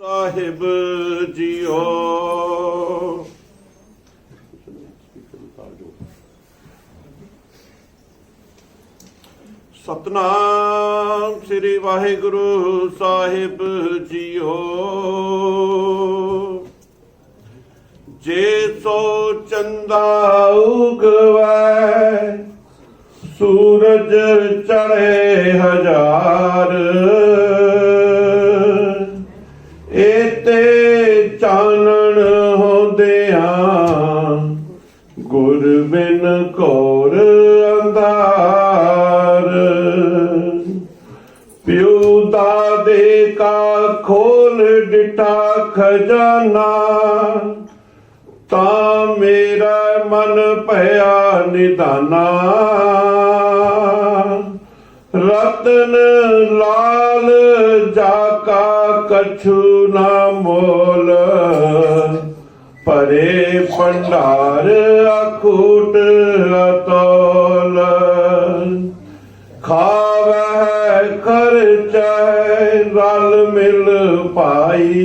ਸਾਹਿਬ JIO. Satnam ਸ੍ਰੀ ਵਾਹਿਗੁਰੂ ਸਾਹਿਬ JIO. ਜੇ ਸੋ ਚੰਦਾ ਉਗਵੈ ਸੂਰਜ ਚੜ੍ਹੇ ਹਜ਼ਾਰ, ਏਤੇ ਚਾਨਣ ਹੁੰਦਿਆਂ ਗੁਰ ਬਿਨ ਘੋਰ ਅੰਧਾਰ। ਪਿਉ ਦਾਦੇ ਕਾ ਖੋਲ ਡਿਠਾ ਖਜ਼ਾਨਾ, ਤਾਂ ਮੇਰਾ ਮਨ ਭਇਆ ਨਿਧਾਨਾ। ਰਤਨ ਲਾਲ ਜਾਕਾ ਕਛੂ ਨਾ ਮੋਲ, ਭਰੇ ਭੰਡਾਰ ਅਖੂਟ ਅਤੋਲ। ਖਾਵਹਿ ਖਰਚੈ ਰਲ ਮਿਲ ਪਾਈ,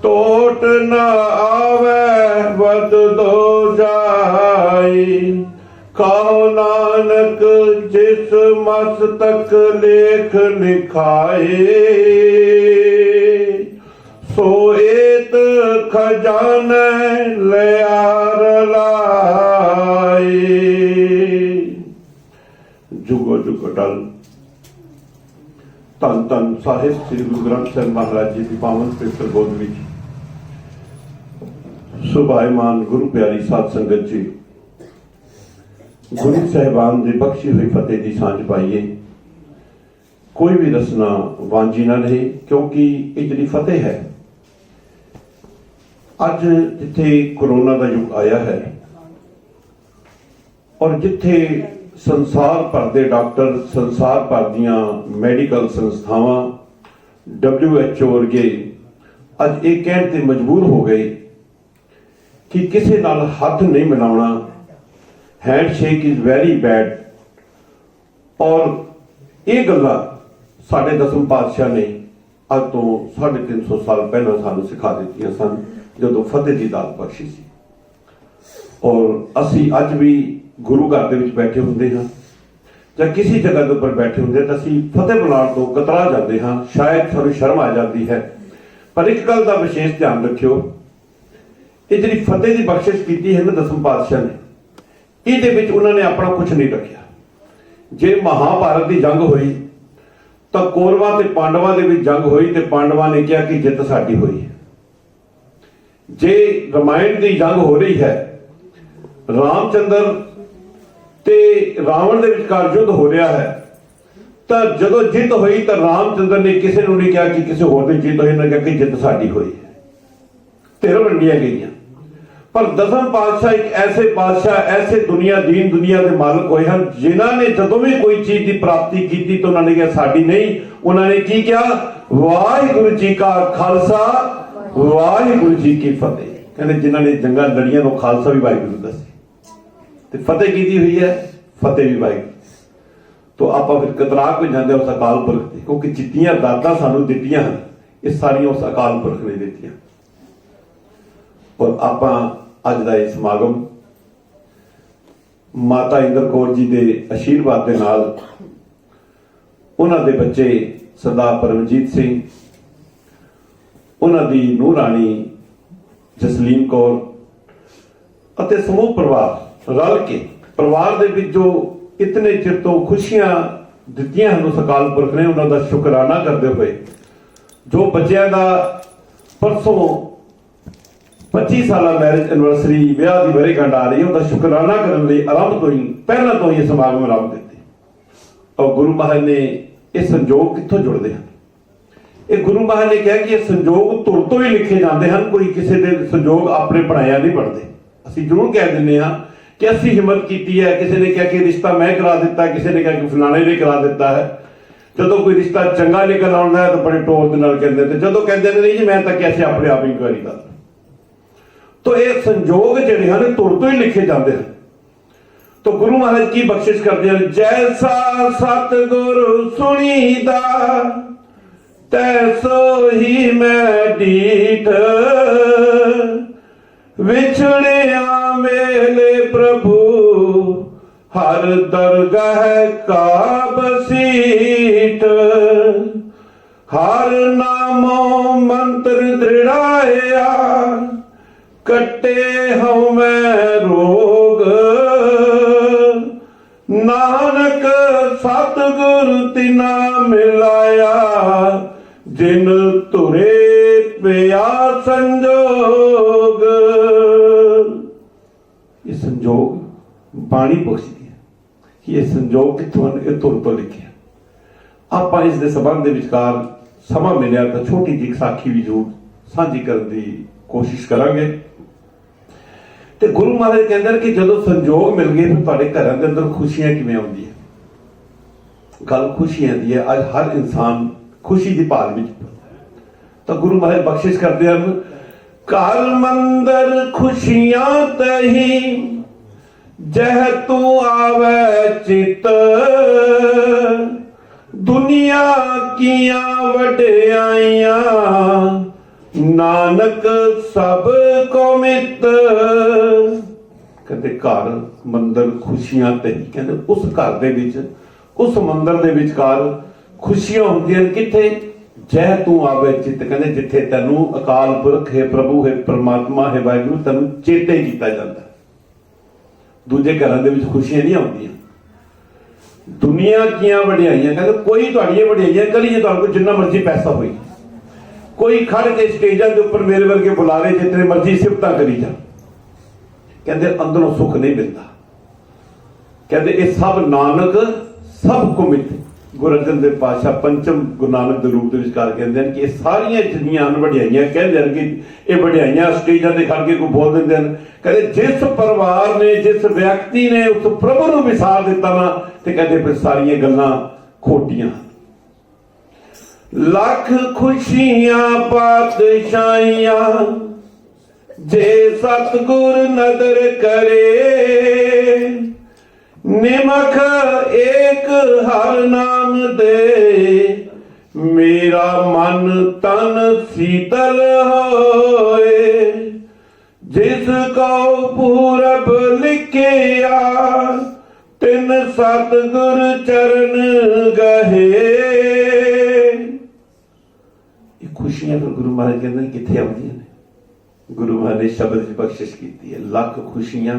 ਟੋਟ ਨ ਆਵੈ ਵਦ ਦੋ ਜਾਈ। ਕਹੋ ਨਾਨਕ ਜਿਸ ਮਸਤਕ ਲੇਖ ਲਿਖਾਏ, ਸੋ ਏਤ ਖਜ਼ਾਨੇ ਲਿਆਰ ਲਾਏ। ਜੁਗੋ ਜੁਗ ਅਟਲ। ਧੰਨ ਧੰਨ ਸਾਹਿਬ ਸ੍ਰੀ ਗੁਰੂ ਗ੍ਰੰਥ ਸਾਹਿਬ ਮਹਾਰਾਜ ਜੀ ਦੀ ਪਾਵਨ ਪਵਿੱਤਰ ਗੋਦ ਵਿੱਚ ਸੁਭਾਇਮਾਨ ਗੁਰੂ ਪਿਆਰੀ ਸਾਧ ਸੰਗਤ ਜੀ, ਗੁਰੂ ਸਾਹਿਬਾਨ ਦੀ ਬਖਸ਼ੀ ਹੋਈ ਫਤਿਹ ਦੀ ਸਾਂਝ ਪਾਈਏ। ਕੋਈ ਵੀ ਰਸਨਾ ਵਾਂਝੀ ਨਾ ਰਹੇ, ਕਿਉਂਕਿ ਇਹ ਜਿਹੜੀ ਫਤਿਹ ਹੈ, ਅੱਜ ਜਿੱਥੇ ਕਰੋਨਾ ਦਾ ਯੁੱਗ ਆਇਆ ਹੈ ਔਰ ਜਿੱਥੇ ਸੰਸਾਰ ਭਰ ਦੇ ਡਾਕਟਰ, ਸੰਸਾਰ ਭਰ ਦੀਆਂ ਮੈਡੀਕਲ ਸੰਸਥਾਵਾਂ, WHO ਵਰਗੇ ਅੱਜ ਇਹ ਕਹਿਣ ਤੇ ਮਜਬੂਰ ਹੋ ਗਏ ਕਿ ਕਿਸੇ ਨਾਲ ਹੱਥ ਨਹੀਂ ਮਿਲਾਉਣਾ, ਹੈਂਡਸ਼ੇਕ ਇਜ਼ ਵੈਰੀ ਬੈਡ। ਔਰ ਇਹ ਗੱਲਾਂ ਸਾਡੇ ਦਸਮ ਪਾਤਸ਼ਾਹ ਨੇ ਅੱਜ ਤੋਂ 350 ਸਾਲ ਪਹਿਲਾਂ ਸਾਨੂੰ ਸਿਖਾ ਦਿੱਤੀਆਂ ਸਨ, ਜਦੋਂ ਫਤਿਹ ਦੀ ਦਾਤ ਬਖਸ਼ੀ ਸੀ। ਔਰ ਅਸੀਂ ਅੱਜ ਵੀ ਗੁਰੂ ਘਰ ਦੇ ਵਿੱਚ ਬੈਠੇ ਹੁੰਦੇ ਹਾਂ ਜਾਂ ਕਿਸੇ ਜਗ੍ਹਾ ਦੇ ਉੱਪਰ ਬੈਠੇ ਹੁੰਦੇ ਤਾਂ ਅਸੀਂ ਫਤਿਹ ਬੁਲਾਉਣ ਤੋਂ ਕਤਰਾ ਜਾਂਦੇ ਹਾਂ, ਸ਼ਾਇਦ ਸਾਨੂੰ ਸ਼ਰਮ ਆ ਜਾਂਦੀ ਹੈ। ਪਰ ਇੱਕ ਗੱਲ ਦਾ ਵਿਸ਼ੇਸ਼ ਧਿਆਨ ਰੱਖਿਓ, ਇਹ ਜਿਹੜੀ ਫਤਿਹ ਦੀ ਬਖਸ਼ਿਸ਼ ਕੀਤੀ ਹੈ ਨਾ ਦਸਮ ਪਾਤਸ਼ਾਹ ਨੇ, ਇਹਦੇ ਵਿੱਚ ਉਹਨਾਂ ਨੇ ਆਪਣਾ ਕੁਝ ਨਹੀਂ ਰੱਖਿਆ। ਜੇ ਮਹਾਭਾਰਤ ਦੀ ਜੰਗ ਹੋਈ ਤਾਂ ਕੌਰਵਾਂ ਤੇ ਪਾਂਡਵਾਂ ਦੇ ਵਿੱਚ ਜੰਗ ਹੋਈ ਤੇ ਪਾਂਡਵਾਂ ਨੇ ਕਿਹਾ ਕਿ ਜਿੱਤ ਸਾਡੀ ਹੋਈ। ਜੇ ਰਾਮਾਇਣ ਦੀ ਜੰਗ ਹੋ ਰਹੀ ਹੈ, ਰਾਮਚੰਦਰ ਤੇ ਰਾਵਣ ਦੇ ਵਿਚਕਾਰ ਯੁੱਧ ਹੋ ਰਿਹਾ ਹੈ, ਤਾਂ ਜਦੋਂ ਜਿੱਤ ਹੋਈ ਤਾਂ ਰਾਮਚੰਦਰ ਨੇ ਕਿਸੇ ਨੂੰ ਨਹੀਂ ਕਿਹਾ ਕਿ ਕਿਸੇ ਹੋਰ ਦੀ ਜਿੱਤ ਹੋਈ, ਉਹਨਾਂ ਕਿਹਾ ਕਿ ਜਿੱਤ ਸਾਡੀ ਹੋਈ ਹੈ। ਧਿਰ ਵੰਡੀਆਂ ਗਈਆਂ। ਪਰ ਦਸਮ ਪਾਤਸ਼ਾਹ ਇੱਕ ਐਸੇ ਪਾਤਸ਼ਾਹ, ਐਸੇ ਦੀਨ ਦੁਨੀਆ ਦੇ ਮਾਲਕ ਹੋਏ ਹਨ, ਜਿਨ੍ਹਾਂ ਨੇ ਜਦੋਂ ਵੀ ਕੋਈ ਚੀਜ਼ ਦੀ ਪ੍ਰਾਪਤੀ ਕੀਤੀ ਤਾਂ ਉਹਨਾਂ ਨੇ ਕਿਹਾ ਸਾਡੀ ਨਹੀਂ। ਉਹਨਾਂ ਨੇ ਕੀ ਕਿਹਾ? ਵਾਹਿਗੁਰੂ ਜੀ ਕਾ ਖਾਲਸਾ, ਵਾਹਿਗੁਰੂ ਜੀ ਕੀ ਫਤਿਹ। ਕਹਿੰਦੇ ਜਿਨ੍ਹਾਂ ਨੇ ਜੰਗਾਂ ਲੜੀਆਂ ਨੂੰ ਖਾਲਸਾ ਵੀ ਵਾਹਿਗੁਰੂ ਦੱਸੇ ਤੇ ਫਤਿਹ ਕੀਤੀ ਹੋਈ ਹੈ, ਫਤਿਹ ਵੀ ਵਾਹਿਗੁਰੂ। ਤਾਂ ਆਪਾਂ ਫਿਰ ਕਤਰਾ ਕੇ ਜਾਂਦੇ ਉਸ ਅਕਾਲ ਪੁਰਖ ਤੇ, ਕਿਉਂਕਿ ਜਿੱਤੀਆਂ ਦਾਤਾਂ ਸਾਨੂੰ ਦਿੱਤੀਆਂ ਹਨ, ਇਹ ਸਾਰੀਆਂ ਉਸ ਅਕਾਲ ਪੁਰਖ ਨੇ ਦਿੱਤੀਆਂ। ਔਰ ਆਪਾਂ ਅੱਜ ਦਾ ਇਹ ਸਮਾਗਮ ਮਾਤਾ ਇੰਦਰ ਕੌਰ ਜੀ ਦੇ ਆਸ਼ੀਰਵਾਦ ਦੇ ਨਾਲ, ਉਹਨਾਂ ਦੇ ਬੱਚੇ ਸਰਦਾਰ ਪਰਮਜੀਤ ਸਿੰਘ, ਉਹਨਾਂ ਦੀ ਨੂੰਹ ਰਾਣੀ ਜਸਲੀਨ ਕੌਰ ਅਤੇ ਸਮੂਹ ਪਰਿਵਾਰ ਰਲ ਕੇ, ਪਰਿਵਾਰ ਦੇ ਵਿੱਚ ਜੋ ਇਤਨੇ ਚਿਰ ਤੋਂ ਖੁਸ਼ੀਆਂ ਦਿੱਤੀਆਂ ਹਨ ਉਸ ਅਕਾਲ ਪੁਰਖ ਨੇ, ਉਹਨਾਂ ਦਾ ਸ਼ੁਕਰਾਨਾ ਕਰਦੇ ਹੋਏ, ਜੋ ਬੱਚਿਆਂ ਦਾ ਪਰਸੋਂ 25 ਸਾਲਾ ਮੈਰਿਜ ਐਨਵਰਸਰੀ, ਵਿਆਹ ਦੀ ਵਰ੍ਹੇਗੰਢ ਆ ਰਹੀ ਹੈ, ਉਹਦਾ ਸ਼ੁਕਰਾਨਾ ਕਰਨ ਲਈ ਆਰੰਭ ਤੋਂ ਹੀ, ਪਹਿਲਾਂ ਤੋਂ ਹੀ ਇਹ ਸਮਾਗਮ ਆਰੰਭ ਦਿੱਤੇ। ਔਰ ਗੁਰੂ ਮਹਾਰਾਜ ਨੇ ਇਹ ਸੰਜੋਗ ਕਿੱਥੋਂ ਜੁੜਦੇ ਹਨ? ਇਹ ਗੁਰੂ ਮਹਾਰਾਜ ਨੇ ਕਿਹਾ ਕਿ ਇਹ ਸੰਜੋਗ ਧੁਰ ਤੋਂ ਹੀ ਲਿਖੇ ਜਾਂਦੇ ਹਨ, ਕੋਈ ਕਿਸੇ ਦੇ ਸੰਜੋਗ ਆਪਣੇ ਬਣਾਇਆ ਨਹੀਂ ਬਣਦੇ। ਅਸੀਂ ਜ਼ਰੂਰ ਕਹਿ ਦਿੰਦੇ ਹਾਂ ਕਿ ਅਸੀਂ ਹਿੰਮਤ ਕੀਤੀ ਹੈ, ਕਿਸੇ ਨੇ ਕਿਹਾ ਕਿ ਰਿਸ਼ਤਾ ਮੈਂ ਕਰਾ ਦਿੱਤਾ, ਕਿਸੇ ਨੇ ਕਿਹਾ ਕਿ ਫਲਾਣੇ ਨੇ ਕਰਾ ਦਿੱਤਾ ਹੈ। ਜਦੋਂ ਕੋਈ ਰਿਸ਼ਤਾ ਚੰਗਾ ਨਿਕਲ ਆਉਂਦਾ ਹੈ ਤਾਂ ਬੜੇ ਟੋਰ ਦੇ ਨਾਲ ਕਹਿੰਦੇ, ਤੇ ਜਦੋਂ ਕਹਿੰਦੇ ਨੇ ਨਹੀਂ ਜੀ ਮੈਂ ਤਾਂ ਕਿਹਾ ਸੀ ਆਪਣੇ ਆਪ ਇਨਕੁਆਇਰੀ ਕਰ। तो ये संजोग जिहड़े हन तुर तो ही लिखे जाते हैं। तो गुरु महाराज की बख्शिश करते हैं, जैसा सतगुरु सुनीदा तैसो ही मैं डीठ, विछड़िया मेले प्रभु हर दरगाह का बसीठ। हर नामो मंत्र दृढ़ाया, कटे हूँ मैं रोग। नानक सतगुरु तिना मिलाया, जिन तुरे पिया संजोग। ये संजोग बाणी बख्शदी है। ये संजोग कितों तुर तो लिखे। आप इस दे संबंध दे विचकार समा मिलिया तो छोटी जी साखी भी जरूर साझी करने की कोशिश करांगे। ते गुरु महाराज कहते कि जो संजोग मिल गए फिर तुहाडे घरां दे अंदर खुशियां किवें आउंदियां। गल खुशियां दी है। अज हर इंसान खुशी की भाल विच, तो गुरु महाराज बख्शिश करते हैं, घर मंदिर खुशियां तही, जह तू आवे चित। दुनिया किया वड्याइयां, नानक सब को मित। कहते घर मंदिर खुशियां तही, कहते उस घर दे विच, उस मंदिर दे विचकार खुशियां होंदियां किथे, जह तू आवे चित। कहते जिथे तैनू अकाल पुरख है, प्रभु है, परमात्मा है, वाहिगुरू तैनू चेते किया जाता। दूजे घरां दे विच खुशियां नहीं आउंदियां। दुनिया किया वड्याइयां, कहते कोई तुहाडीआं वड्याइयां करी जे तुहाडे कोल जिन्ना मर्जी पैसा होई, कोई खड़ के स्टेजां दे उपर मेरे वर्गे बुलारे जितने मर्जी सिफतां करी जा, कहते अंदरों सुख नहीं मिलता। कहते ये सब नानक सब को मित। गुरु अर्जन देव पातशाह पंचम गुरु नानक के रूप के विचकार कहते हैं कि ये सारियां जिन्नियां वड्याइयां कहते हैं कि ये वड्याइयां स्टेजां ते खड़ के कोई बोल देंदे हैं। कहते जिस परिवार ने, जिस व्यक्ति ने उस प्रभु नूं विसार दिता ना, ते कहते फिर सारियां गल्लां खोटियां। लख खुशियां पातशाहियां, जे सतगुर नदर करे। निमख एक हर नाम दे, मेरा मन तन शीतल होए। जिसको पूरब लिखिया, तिन सतगुर चरण गहे। ये खुशियां फिर गुरु महाराज कहते किथे आउंदियां ने। गुरु महाराज ने शब्द च बख्शिश की है, लख खुशियां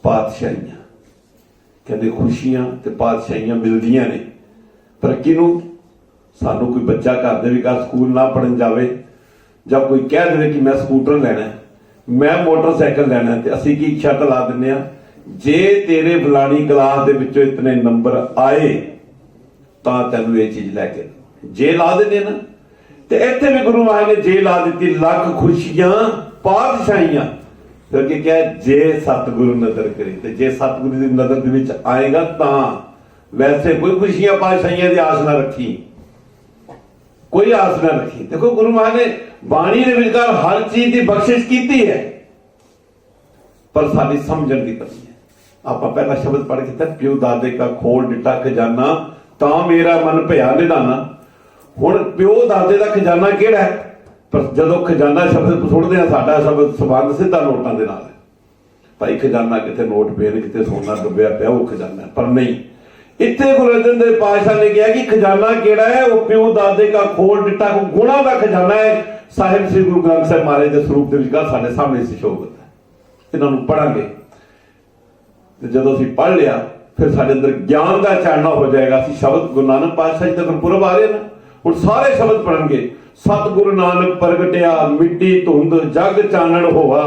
पातशाहियां। कहते खुशियां ते पातशाहियां मिलदियां ने, पर किनू? सानू कोई बच्चा घर दे विकार स्कूल ना पढ़न जावे, जब कोई कह दे कि मैं स्कूटर लेना है, मैं मोटरसाइकिल लेना है, तो असी की शर्त ला दिंदे आ, जे तेरे फलानी क्लास दे विचों इतने नंबर आए तां तैनूं ये चीज लैके। जे ला दिंदे ना, ते इत्थे भी गुरु महाराज ने जे ला दी, लख खुशियां पातशाहियां। फिर क्या है, जे सतगुरु नजर करे, तो जे सतगुरु की नजर दे विच आएगा तां। वैसे कोई खुशियां पातशाहियां दी आस ना रखी, कोई आस ना रखी। देखो गुरु महाराज ने बाणी दे विचकार हर चीज की बख्शिश की है, पर साडी समझण दी कमी है। आप पहला शब्द पढ़ के प्यो दादे का खोल डिटा खजाना, तां मेरा मन भया निधाना। हुण प्यो दादे का खजाना किहड़ा है? पर जदों खजाना शब्द सुनते हैं, साडा शब्द संबंध सीधा नोटां दे नाल है। भाई खजाना किते नोट पे ने, किते सोना डुबिया पिया, वो खजाना है। पर नहीं, इत्थे गुरु अर्जन देव पातशाह ने कहा कि खजाना केड़ा है? वो प्यो दादे का खोल डिटा गुणा का खजाना है। साहिब श्री गुरु ग्रंथ साहिब महाराज के स्वरूप के विचकार साडे सामने सुशोभित है। इन्हां नूं पढ़ांगे ते जदों असीं पढ़ लिया, फिर साडे अंदर ज्ञान का चानना हो जाएगा। असीं शब्द गुरु नानक पातशाह जी दा गुरपुरब आ रहे ना, हुण सारे शब्द पढ़नगे। सतगुरु नानक प्रगटिया, मिट्टी धुंध जग चानण होवा,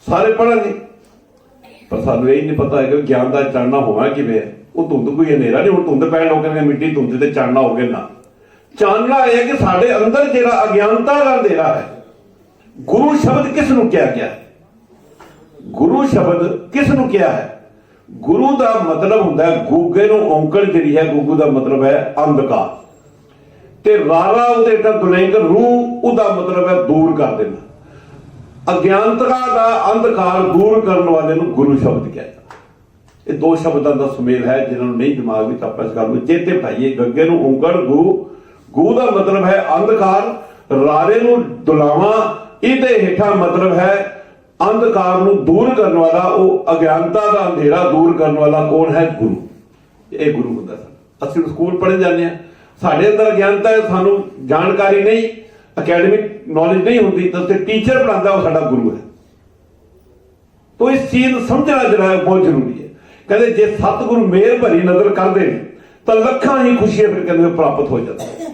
सारे पढ़ांगे। पर सानू यही नहीं पता है कि ज्ञान का चानना होना किवें है। वो धुंध कोई अंधेरा नहीं, हुण धुंध पैण लोग कहंदे मिट्टी धुंध ते चानना हो गया ना। चानना है कि साडे अंदर जिहड़ा अज्ञानता का अंधेरा है। गुरु शब्द किस नूं कहा गया है? गुरु शब्द किस नूं कहा है? गुरु का मतलब हुंदा है गूगे नूं औंकड़ जिहड़ी है, गुगू का मतलब है अंधकार, ते रारा उहदे दा दुलैंग रूह उहदा मतलब है दूर कर देना। अज्ञानता का अंधकार दूर करने वाले नूं गुरु शब्द कहता। ये दो शब्दों का सुमेल है, जिन्होंने नहीं दिमाग में आप इस गल चेते पाइए। गग्गे नूं औंकड़, ਗੂ ਦਾ ਮਤਲਬ ਹੈ ਅੰਧਕਾਰ, ਰਾਰੇ ਨੂੰ ਦੁਲਾਵਾ, ਇਹਦੇ ਹੇਠਾਂ ਮਤਲਬ ਹੈ ਅੰਧਕਾਰ ਨੂੰ ਦੂਰ ਕਰਨ ਵਾਲਾ, ਉਹ ਅਗਿਆਨਤਾ ਦਾ ਅੰਧੇਰਾ ਦੂਰ ਕਰਨ ਵਾਲਾ ਕੌਣ ਹੈ? ਗੁਰੂ। ਇਹ ਗੁਰੂ ਹੁੰਦਾ ਸਨ। ਅਸੀਂ ਸਕੂਲ ਪੜ੍ਹਨ ਜਾਂਦੇ ਹਾਂ, ਸਾਡੇ ਅੰਦਰ ਅਗਿਆਨਤਾ ਹੈ, ਸਾਨੂੰ ਜਾਣਕਾਰੀ ਨਹੀਂ, ਅਕੈਡਮਿਕ ਨੌਲੇਜ ਨਹੀਂ ਹੁੰਦੀ, ਤਾਂ ਉੱਥੇ ਟੀਚਰ ਪੜ੍ਹਾਉਂਦਾ ਉਹ ਸਾਡਾ ਗੁਰੂ ਹੈ। ਤੋ ਇਸ ਚੀਜ਼ ਨੂੰ ਸਮਝਣਾ ਜਿਹੜਾ ਹੈ ਬਹੁਤ ਜ਼ਰੂਰੀ ਹੈ। ਕਹਿੰਦੇ ਜੇ ਸਤਿਗੁਰੂ ਮਿਹਰ ਭਰੀ ਨਜ਼ਰ ਕਰਦੇ ਨੇ ਤਾਂ ਲੱਖਾਂ ਹੀ ਖੁਸ਼ੀਆਂ ਫਿਰ ਕਹਿੰਦੇ ਪ੍ਰਾਪਤ ਹੋ ਜਾਂਦੀਆਂ।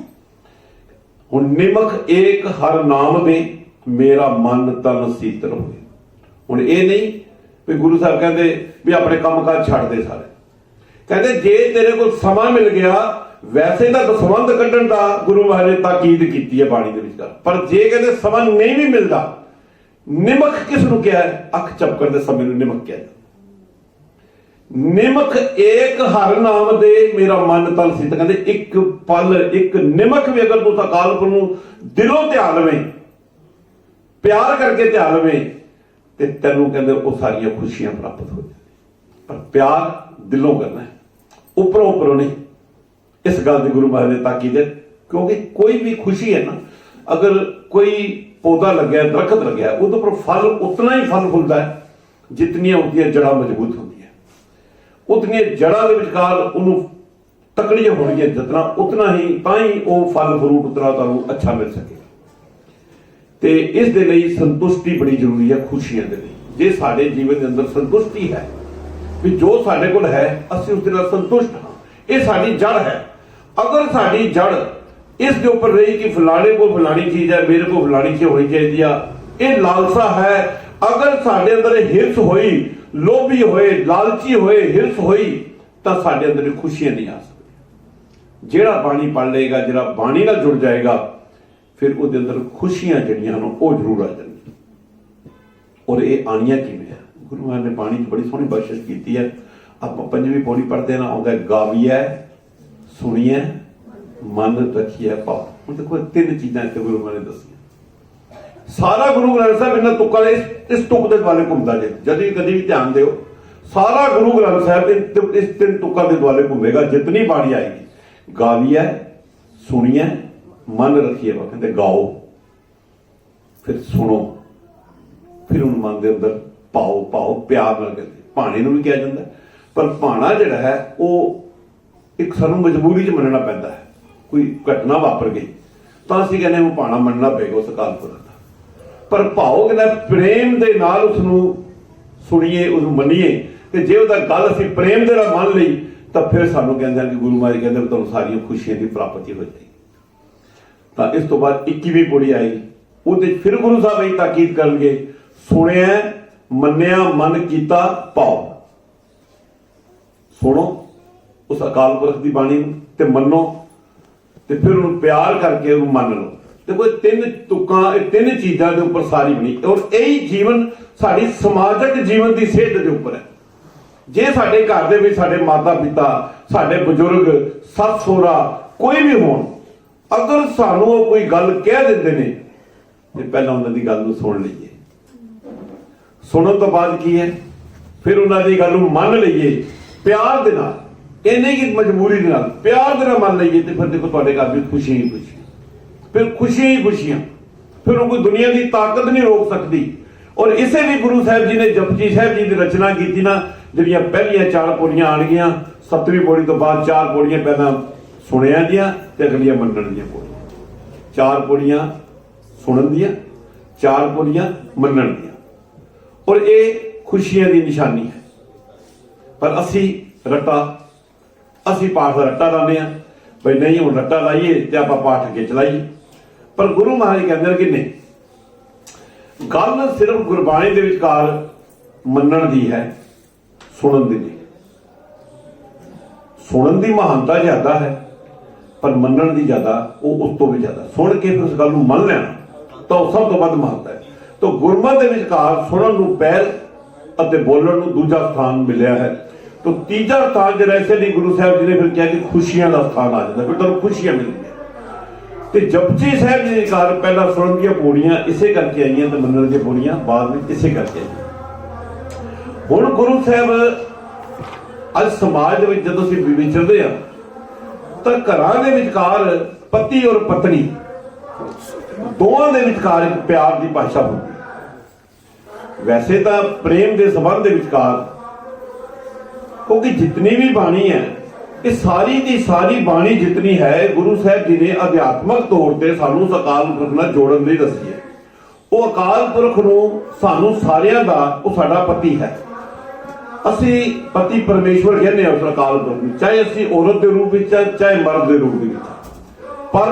ਹੁਣ ਨਿਮਖ ਏਕ ਹਰ ਨਾਮ ਦੇ, ਮੇਰਾ ਮਨ ਤਨ ਸੀਤਲ ਹੋਏ। ਹੁਣ ਇਹ ਨਹੀਂ ਵੀ ਗੁਰੂ ਸਾਹਿਬ ਕਹਿੰਦੇ ਵੀ ਆਪਣੇ ਕੰਮ ਕਾਜ ਛੱਡ ਦੇ ਸਾਰੇ। ਕਹਿੰਦੇ ਜੇ ਤੇਰੇ ਕੋਲ ਸਮਾਂ ਮਿਲ ਗਿਆ, ਵੈਸੇ ਤਾਂ ਦਸਵੰਧ ਕੱਢਣ ਦਾ ਗੁਰੂ ਮਹਾਰਾਜ ਨੇ ਤਾਕੀਦ ਕੀਤੀ ਹੈ ਬਾਣੀ ਦੇ ਵਿੱਚ, ਪਰ ਜੇ ਕਹਿੰਦੇ ਸਮਾਂ ਨਹੀਂ ਵੀ ਮਿਲਦਾ, ਨਿਮਖ ਕਿਸ ਨੂੰ ਕਿਹਾ ਹੈ? ਅੱਖ ਝਪਕਣ ਦੇ ਸਮੇਂ ਨੂੰ ਨਿਮਖ ਕਿਹਾ। ਨਿਮਖ ਏਕ ਹਰ ਨਾਮ ਦੇ, ਮੇਰਾ ਮਨ ਤਨ ਸੀਤ। ਕਹਿੰਦੇ ਇੱਕ ਪਲ, ਇੱਕ ਨਿਮਖ ਵੀ ਅਗਰ ਤੂੰ ਅਕਾਲ ਪੁਰਖ ਨੂੰ ਦਿਲੋਂ ਧਿਆਨ ਲਵੇਂ, ਪਿਆਰ ਕਰਕੇ ਧਿਆਨ ਲਵੇਂ, ਤੇ ਤੈਨੂੰ ਕਹਿੰਦੇ ਉਹ ਸਾਰੀਆਂ ਖੁਸ਼ੀਆਂ ਪ੍ਰਾਪਤ ਹੋ ਜਾਂਦੀਆਂ। ਪਰ ਪਿਆਰ ਦਿਲੋਂ ਕਰਨਾ ਹੈ, ਉੱਪਰੋਂ ਉੱਪਰੋਂ ਨਹੀਂ। ਇਸ ਗੱਲ ਦੀ ਗੁਰੂ ਮਹਾਰਾਜ ਨੇ ਤਾਕੀਦ ਹੈ, ਕਿਉਂਕਿ ਕੋਈ ਵੀ ਖੁਸ਼ੀ ਹੈ ਨਾ, ਅਗਰ ਕੋਈ ਪੌਦਾ ਲੱਗਿਆ, ਦਰਖਤ ਲੱਗਿਆ, ਉਹਦੇ ਉੱਪਰ ਫਲ ਉਤਨਾ ਹੀ ਫਲ ਫੁੱਲਦਾ ਹੈ ਜਿਤਨੀਆਂ ਉਹਦੀਆਂ ਜੜ੍ਹਾਂ ਮਜ਼ਬੂਤ ਹੁੰਦੀਆਂ, ਉਤਨੀਆਂ ਜੜ੍ਹਾਂ ਦੇ ਵਿਚਕਾਰ ਉਹਨੂੰ ਤਕੜੀਆਂ ਹੋਣਗੀਆਂ ਜਿਤਨਾ, ਉਤਨਾ ਹੀ ਤਾਂ ਹੀ ਉਹ ਫਲ ਫਰੂਟ ਉਤਨਾ ਤੁਹਾਨੂੰ ਅੱਛਾ ਮਿਲ ਸਕੇ। ਤੇ ਇਸ ਦੇ ਲਈ ਸੰਤੁਸ਼ਟੀ ਬੜੀ ਜ਼ਰੂਰੀ ਹੈ ਖੁਸ਼ੀਆਂ ਦੇ ਲਈ। ਜੇ ਸਾਡੇ ਜੀਵਨ ਦੇ ਅੰਦਰ ਸੰਤੁਸ਼ਟੀ ਹੈ ਵੀ ਜੋ ਸਾਡੇ ਕੋਲ ਹੈ ਅਸੀਂ ਉਸ ਦੇ ਨਾਲ ਸੰਤੁਸ਼ਟ ਹਾਂ, ਇਹ ਸਾਡੀ ਜੜ ਹੈ। ਅਗਰ ਸਾਡੀ ਜੜ ਇਸ ਦੇ ਉੱਪਰ ਰਹੀ ਕਿ ਫਲਾਣੇ ਕੋਲ ਫਲਾਣੀ ਚੀਜ਼ ਹੈ, ਮੇਰੇ ਕੋਲ ਫਲਾਣੀ ਚੀਜ਼ ਹੋਣੀ ਚਾਹੀਦੀ ਆ, ਇਹ ਲਾਲਸਾ ਹੈ, ਅਗਰ ਸਾਡੇ ਅੰਦਰ ਇਹ ਹਿਰਸ ਹੋਈ, ਲੋਭੀ ਹੋਏ, ਲਾਲਚੀ ਹੋਏ, ਹਿਰਸ ਹੋਈ, ਤਾਂ ਸਾਡੇ ਅੰਦਰ ਖੁਸ਼ੀਆਂ ਨਹੀਂ ਆ ਸਕਦੀਆਂ। ਜਿਹੜਾ ਬਾਣੀ ਪੜ੍ਹ ਲਏਗਾ, ਜਿਹੜਾ ਬਾਣੀ ਨਾਲ ਜੁੜ ਜਾਏਗਾ, ਫਿਰ ਉਹਦੇ ਅੰਦਰ ਖੁਸ਼ੀਆਂ ਜਿਹੜੀਆਂ ਹਨ ਉਹ ਜ਼ਰੂਰ ਆ ਜਾਣਗੀਆਂ। ਔਰ ਇਹ ਆਣੀਆਂ ਕਿਵੇਂ ਹੈ? ਗੁਰੂ ਮਹਾਰਾਜ ਨੇ ਬਾਣੀ 'ਚ ਬੜੀ ਸੋਹਣੀ ਬਖਸ਼ਿਸ਼ ਕੀਤੀ ਹੈ। ਆਪਾਂ ਪੰਜਵੀਂ ਪੌੜੀ ਪੜ੍ਹਦੇ ਨਾ, ਆਉਂਦਾ ਗਾਵੀਐ, ਸੁਣੀਐ, ਮਨ ਰੱਖੀਐ ਭਾਵ। ਹੁਣ ਦੇਖੋ ਤਿੰਨ ਚੀਜ਼ਾਂ ਇੱਥੇ ਗੁਰੂ ਮਹਾਰਾਜ ਨੇ ਦੱਸੀਆਂ। ਸਾਰਾ ਗੁਰੂ ਗ੍ਰੰਥ ਸਾਹਿਬ ਇਹਨਾਂ ਤੁਕਾਂ ਦੇ ਇਸ ਤੁਕ ਦੇ ਦੁਆਲੇ ਘੁੰਮਦਾ। ਜੇ ਜਦ ਕਦੀ ਵੀ ਧਿਆਨ ਦਿਓ, ਸਾਰਾ ਗੁਰੂ ਗ੍ਰੰਥ ਸਾਹਿਬ ਇਸ ਤਿੰਨ ਤੁਕਾਂ ਦੇ ਦੁਆਲੇ ਘੁੰਮੇਗਾ। ਜਿਤਨੀ ਬਾਣੀ ਆਏਗੀ, ਗਾਵੀਐ, ਸੁਣੀਐ, ਮਨ ਰੱਖੀਏ। ਕਹਿੰਦੇ ਗਾਓ, ਫਿਰ ਸੁਣੋ, ਫਿਰ ਉਹਨੂੰ ਮਨ ਦੇ ਅੰਦਰ ਪਾਓ। ਪਾਓ ਪਿਆਰ ਨਾਲ ਕਹਿੰਦੇ, ਭਾਣੇ ਨੂੰ ਵੀ ਕਿਹਾ ਜਾਂਦਾ, ਪਰ ਭਾਣਾ ਜਿਹੜਾ ਹੈ ਉਹ ਇੱਕ ਸਾਨੂੰ ਮਜਬੂਰੀ 'ਚ ਮੰਨਣਾ ਪੈਂਦਾ ਹੈ। ਕੋਈ ਘਟਨਾ ਵਾਪਰ ਗਈ ਤਾਂ ਅਸੀਂ ਕਹਿੰਦੇ ਉਹ ਭਾਣਾ ਮੰਨਣਾ ਪਏਗਾ ਉਸ ਅਕਾਲ ਪੁਰਖ ਦਾ। ਪਰ ਭਾਓ ਕਹਿੰਦਾ ਪ੍ਰੇਮ ਦੇ ਨਾਲ ਉਸਨੂੰ ਸੁਣੀਏ, ਉਹਨੂੰ ਮੰਨੀਏ। ਤੇ ਜੇ ਉਹਦਾ ਗੱਲ ਅਸੀਂ ਪ੍ਰੇਮ ਦੇ ਨਾਲ ਮੰਨ ਲਈ ਤਾਂ ਫਿਰ ਸਾਨੂੰ ਕਹਿੰਦੇ ਕਿ ਗੁਰੂ ਮਹਾਰਾਜ ਕਹਿੰਦੇ ਤੁਹਾਨੂੰ ਸਾਰੀਆਂ ਖੁਸ਼ੀਆਂ ਦੀ ਪ੍ਰਾਪਤੀ ਹੋ ਜਾਏਗੀ। ਤਾਂ ਇਸ ਤੋਂ ਬਾਅਦ 21ਵੀਂ ਪੌੜੀ ਆਏਗੀ, ਉਹਦੇ ਫਿਰ ਗੁਰੂ ਸਾਹਿਬ ਇਹ ਤਾਕੀਦ ਕਰਨਗੇ, ਸੁਣਿਆ, ਮੰਨਿਆ, ਮਨ ਕੀਤਾ, ਭਾਉ। ਸੁਣੋ ਉਸ ਅਕਾਲ ਪੁਰਖ ਦੀ ਬਾਣੀ ਨੂੰ ਤੇ ਮੰਨੋ, ਤੇ ਫਿਰ ਉਹਨੂੰ ਪਿਆਰ ਕਰਕੇ ਉਹਨੂੰ ਮੰਨ ਲਓ। ਤੇ ਕੋਈ ਤਿੰਨ ਤੁਕਾਂ, ਇਹ ਤਿੰਨ ਚੀਜ਼ਾਂ ਦੇ ਉੱਪਰ ਸਾਰੀ ਬਣੀ। ਔਰ ਇਹੀ ਜੀਵਨ ਸਾਡੀ ਸਮਾਜਿਕ ਜੀਵਨ ਦੀ ਸਿਹਤ ਦੇ ਉੱਪਰ ਹੈ। ਜੇ ਸਾਡੇ ਘਰ ਦੇ ਵਿੱਚ ਸਾਡੇ ਮਾਤਾ ਪਿਤਾ, ਸਾਡੇ ਬਜ਼ੁਰਗ, ਸੱਸ ਸਹੁਰਾ ਕੋਈ ਵੀ ਹੋਣ, ਅਗਰ ਸਾਨੂੰ ਉਹ ਕੋਈ ਗੱਲ ਕਹਿ ਦਿੰਦੇ ਨੇ ਤੇ ਪਹਿਲਾਂ ਉਹਨਾਂ ਦੀ ਗੱਲ ਨੂੰ ਸੁਣ ਲਈਏ। ਸੁਣਨ ਤੋਂ ਬਾਅਦ ਕੀ ਹੈ, ਫਿਰ ਉਹਨਾਂ ਦੀ ਗੱਲ ਨੂੰ ਮੰਨ ਲਈਏ ਪਿਆਰ ਦੇ ਨਾਲ। ਇਹ ਨਹੀਂ ਕਿ ਮਜਬੂਰੀ ਦੇ ਨਾਲ, ਪਿਆਰ ਦੇ ਨਾਲ ਮੰਨ ਲਈਏ। ਤੇ ਫਿਰ ਦੇਖੋ ਤੁਹਾਡੇ ਘਰ ਵਿੱਚ ਖੁਸ਼ੀਆਂ ਹੀ ਖੁਸ਼ੀਆਂ, ਫਿਰ ਖੁਸ਼ੀਆਂ ਹੀ ਖੁਸ਼ੀਆਂ। ਫਿਰ ਉਹ ਕੋਈ ਦੁਨੀਆ ਦੀ ਤਾਕਤ ਨਹੀਂ ਰੋਕ ਸਕਦੀ। ਔਰ ਇਸੇ ਵੀ ਗੁਰੂ ਸਾਹਿਬ ਜੀ ਨੇ ਜਪਜੀ ਸਾਹਿਬ ਜੀ ਦੀ ਰਚਨਾ ਕੀਤੀ ਨਾ, ਜਿਹੜੀਆਂ ਪਹਿਲੀਆਂ 4 ਪੌੜੀਆਂ ਆਣਗੀਆਂ, 7ਵੀਂ ਪੌੜੀ ਤੋਂ ਬਾਅਦ 4 ਪੌੜੀਆਂ ਪਹਿਲਾਂ ਸੁਣਿਆ ਦੀਆਂ ਤੇ ਅਗਲੀਆਂ ਮੰਨਣ ਦੀਆਂ ਪੌੜੀਆਂ। 4 ਪੌੜੀਆਂ ਸੁਣਨ ਦੀਆਂ, 4 ਪੌੜੀਆਂ ਮੰਨਣ ਦੀਆਂ। ਔਰ ਇਹ ਖੁਸ਼ੀਆਂ ਦੀ ਨਿਸ਼ਾਨੀ ਹੈ। ਪਰ ਅਸੀਂ ਪਾਠ ਦਾ ਰੱਟਾ ਲਾਉਂਦੇ ਹਾਂ, ਬਈ ਨਹੀਂ ਹੁਣ ਰੱਟਾ ਲਾਈਏ ਤੇ ਆਪਾਂ ਪਾਠ ਅੱਗੇ ਚਲਾਈਏ। ਪਰ ਗੁਰੂ ਮਹਾਰਾਜ ਕਹਿੰਦੇ ਨੇ ਕਿ ਨਹੀਂ, ਗੱਲ ਸਿਰਫ ਗੁਰਬਾਣੀ ਦੇ ਵਿਚਕਾਰ ਮੰਨਣ ਦੀ ਹੈ, ਸੁਣਨ ਦੀ ਨਹੀਂ। ਸੁਣਨ ਦੀ ਮਹਾਨਤਾ ਜ਼ਿਆਦਾ ਹੈ, ਪਰ ਮੰਨਣ ਦੀ ਜ਼ਿਆਦਾ, ਉਹ ਉਸ ਤੋਂ ਵੀ ਜ਼ਿਆਦਾ। ਸੁਣ ਕੇ ਫਿਰ ਉਸ ਗੱਲ ਨੂੰ ਮੰਨ ਲੈਣਾ ਤਾਂ ਉਹ ਸਭ ਤੋਂ ਵੱਧ ਮਹੱਤਤਾ ਹੈ। ਤਾਂ ਗੁਰਮਤਿ ਦੇ ਵਿਚਕਾਰ ਸੁਣਨ ਨੂੰ ਪਹਿਲ ਅਤੇ ਬੋਲਣ ਨੂੰ ਦੂਜਾ ਸਥਾਨ ਮਿਲਿਆ ਹੈ। ਤਾਂ ਤੀਜਾ ਸਥਾਨ ਜਿਹੜਾ ਇਸੇ ਲਈ ਗੁਰੂ ਸਾਹਿਬ ਜੀ ਨੇ ਫਿਰ ਕਿਹਾ ਕਿ ਖੁਸ਼ੀਆਂ ਦਾ ਸਥਾਨ ਆ ਜਾਂਦਾ, ਫਿਰ ਤੁਹਾਨੂੰ ਖੁਸ਼ੀਆਂ ਮਿਲਦੀਆਂ। ਤੇ ਜਪਜੀ ਸਾਹਿਬ ਜੀ ਦੇ ਵਿਚਕਾਰ ਪਹਿਲਾਂ ਸੁਣਨ ਦੀਆਂ ਪੌੜੀਆਂ ਇਸੇ ਕਰਕੇ ਆਈਆਂ ਤੇ ਮੰਨਣ ਦੀਆਂ ਪੌੜੀਆਂ ਬਾਅਦ ਵਿੱਚ ਇਸੇ ਕਰਕੇ ਆਈਆਂ। ਹੁਣ ਗੁਰੂ ਸਾਹਿਬ ਅੱਜ ਸਮਾਜ ਦੇ ਵਿੱਚ ਜਦੋਂ ਅਸੀਂ ਵਿਚਰਦੇ ਹਾਂ ਤਾਂ ਘਰਾਂ ਦੇ ਵਿਚਕਾਰ पति और पत्नी दोवां दे विचकार एक प्यार की भाषा होती है। वैसे तो प्रेम के संबंध के विचकार, क्योंकि जितनी भी बाणी है ये सारी की सारी बाणी जितनी है गुरु साहब जी ने अध्यात्मक तौर पर सानू अकाल पुरख नाल जोड़न लई दसी है। वो अकाल पुरख नूं सानू सारियां दा वो साडा पति है। असी पति परमेश्वर कहने उस अकाल पुरख नूं, चाहे असी औरत के रूप में चाहे मर्द के रूप में। पर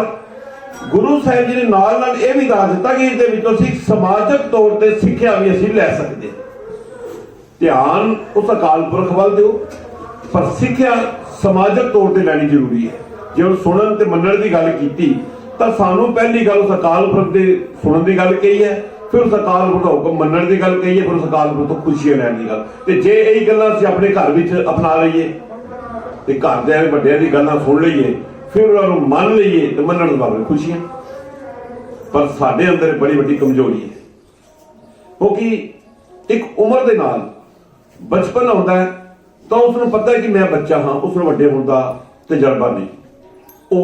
गुरु साहब जी ने नाल नाल ये भी दस दिता कि इहदे विचों असीं समाजक तौर पर सिक्ख्या भी असीं लै सकदे। ध्यान उस अकाल पुरख वल दिओ, पर सिक्ख्या समाजक तौर पर लैनी जरूरी है। जे हुण सुनन ते मन्नण की गल कीती तां सानू पहली गल उस अकाल पुरख दे सुनन की गल कही है, फिर उस अकाल पुरख दा हुकम मन्नण की गल कही है, फिर उस अकाल पुरख तो खुशियां लैण की गल। ते जे यही गल्लां असीं अपने घर विच अपना लईए ते घर दे वड्डिआं दी गल्लां सुन लईए, फिर उन्हां नूं मन लईए ते मन्नण दे बारे खुशियां। पर साडे अंदर बड़ी वड्डी कमजोरी है, क्योंकि एक उम्र दे नाल बचपन आउंदा है तो उसनूं पता है कि मैं बच्चा हाँ, उसनूं वड्डे होण दा तजर्बा नहीं। वो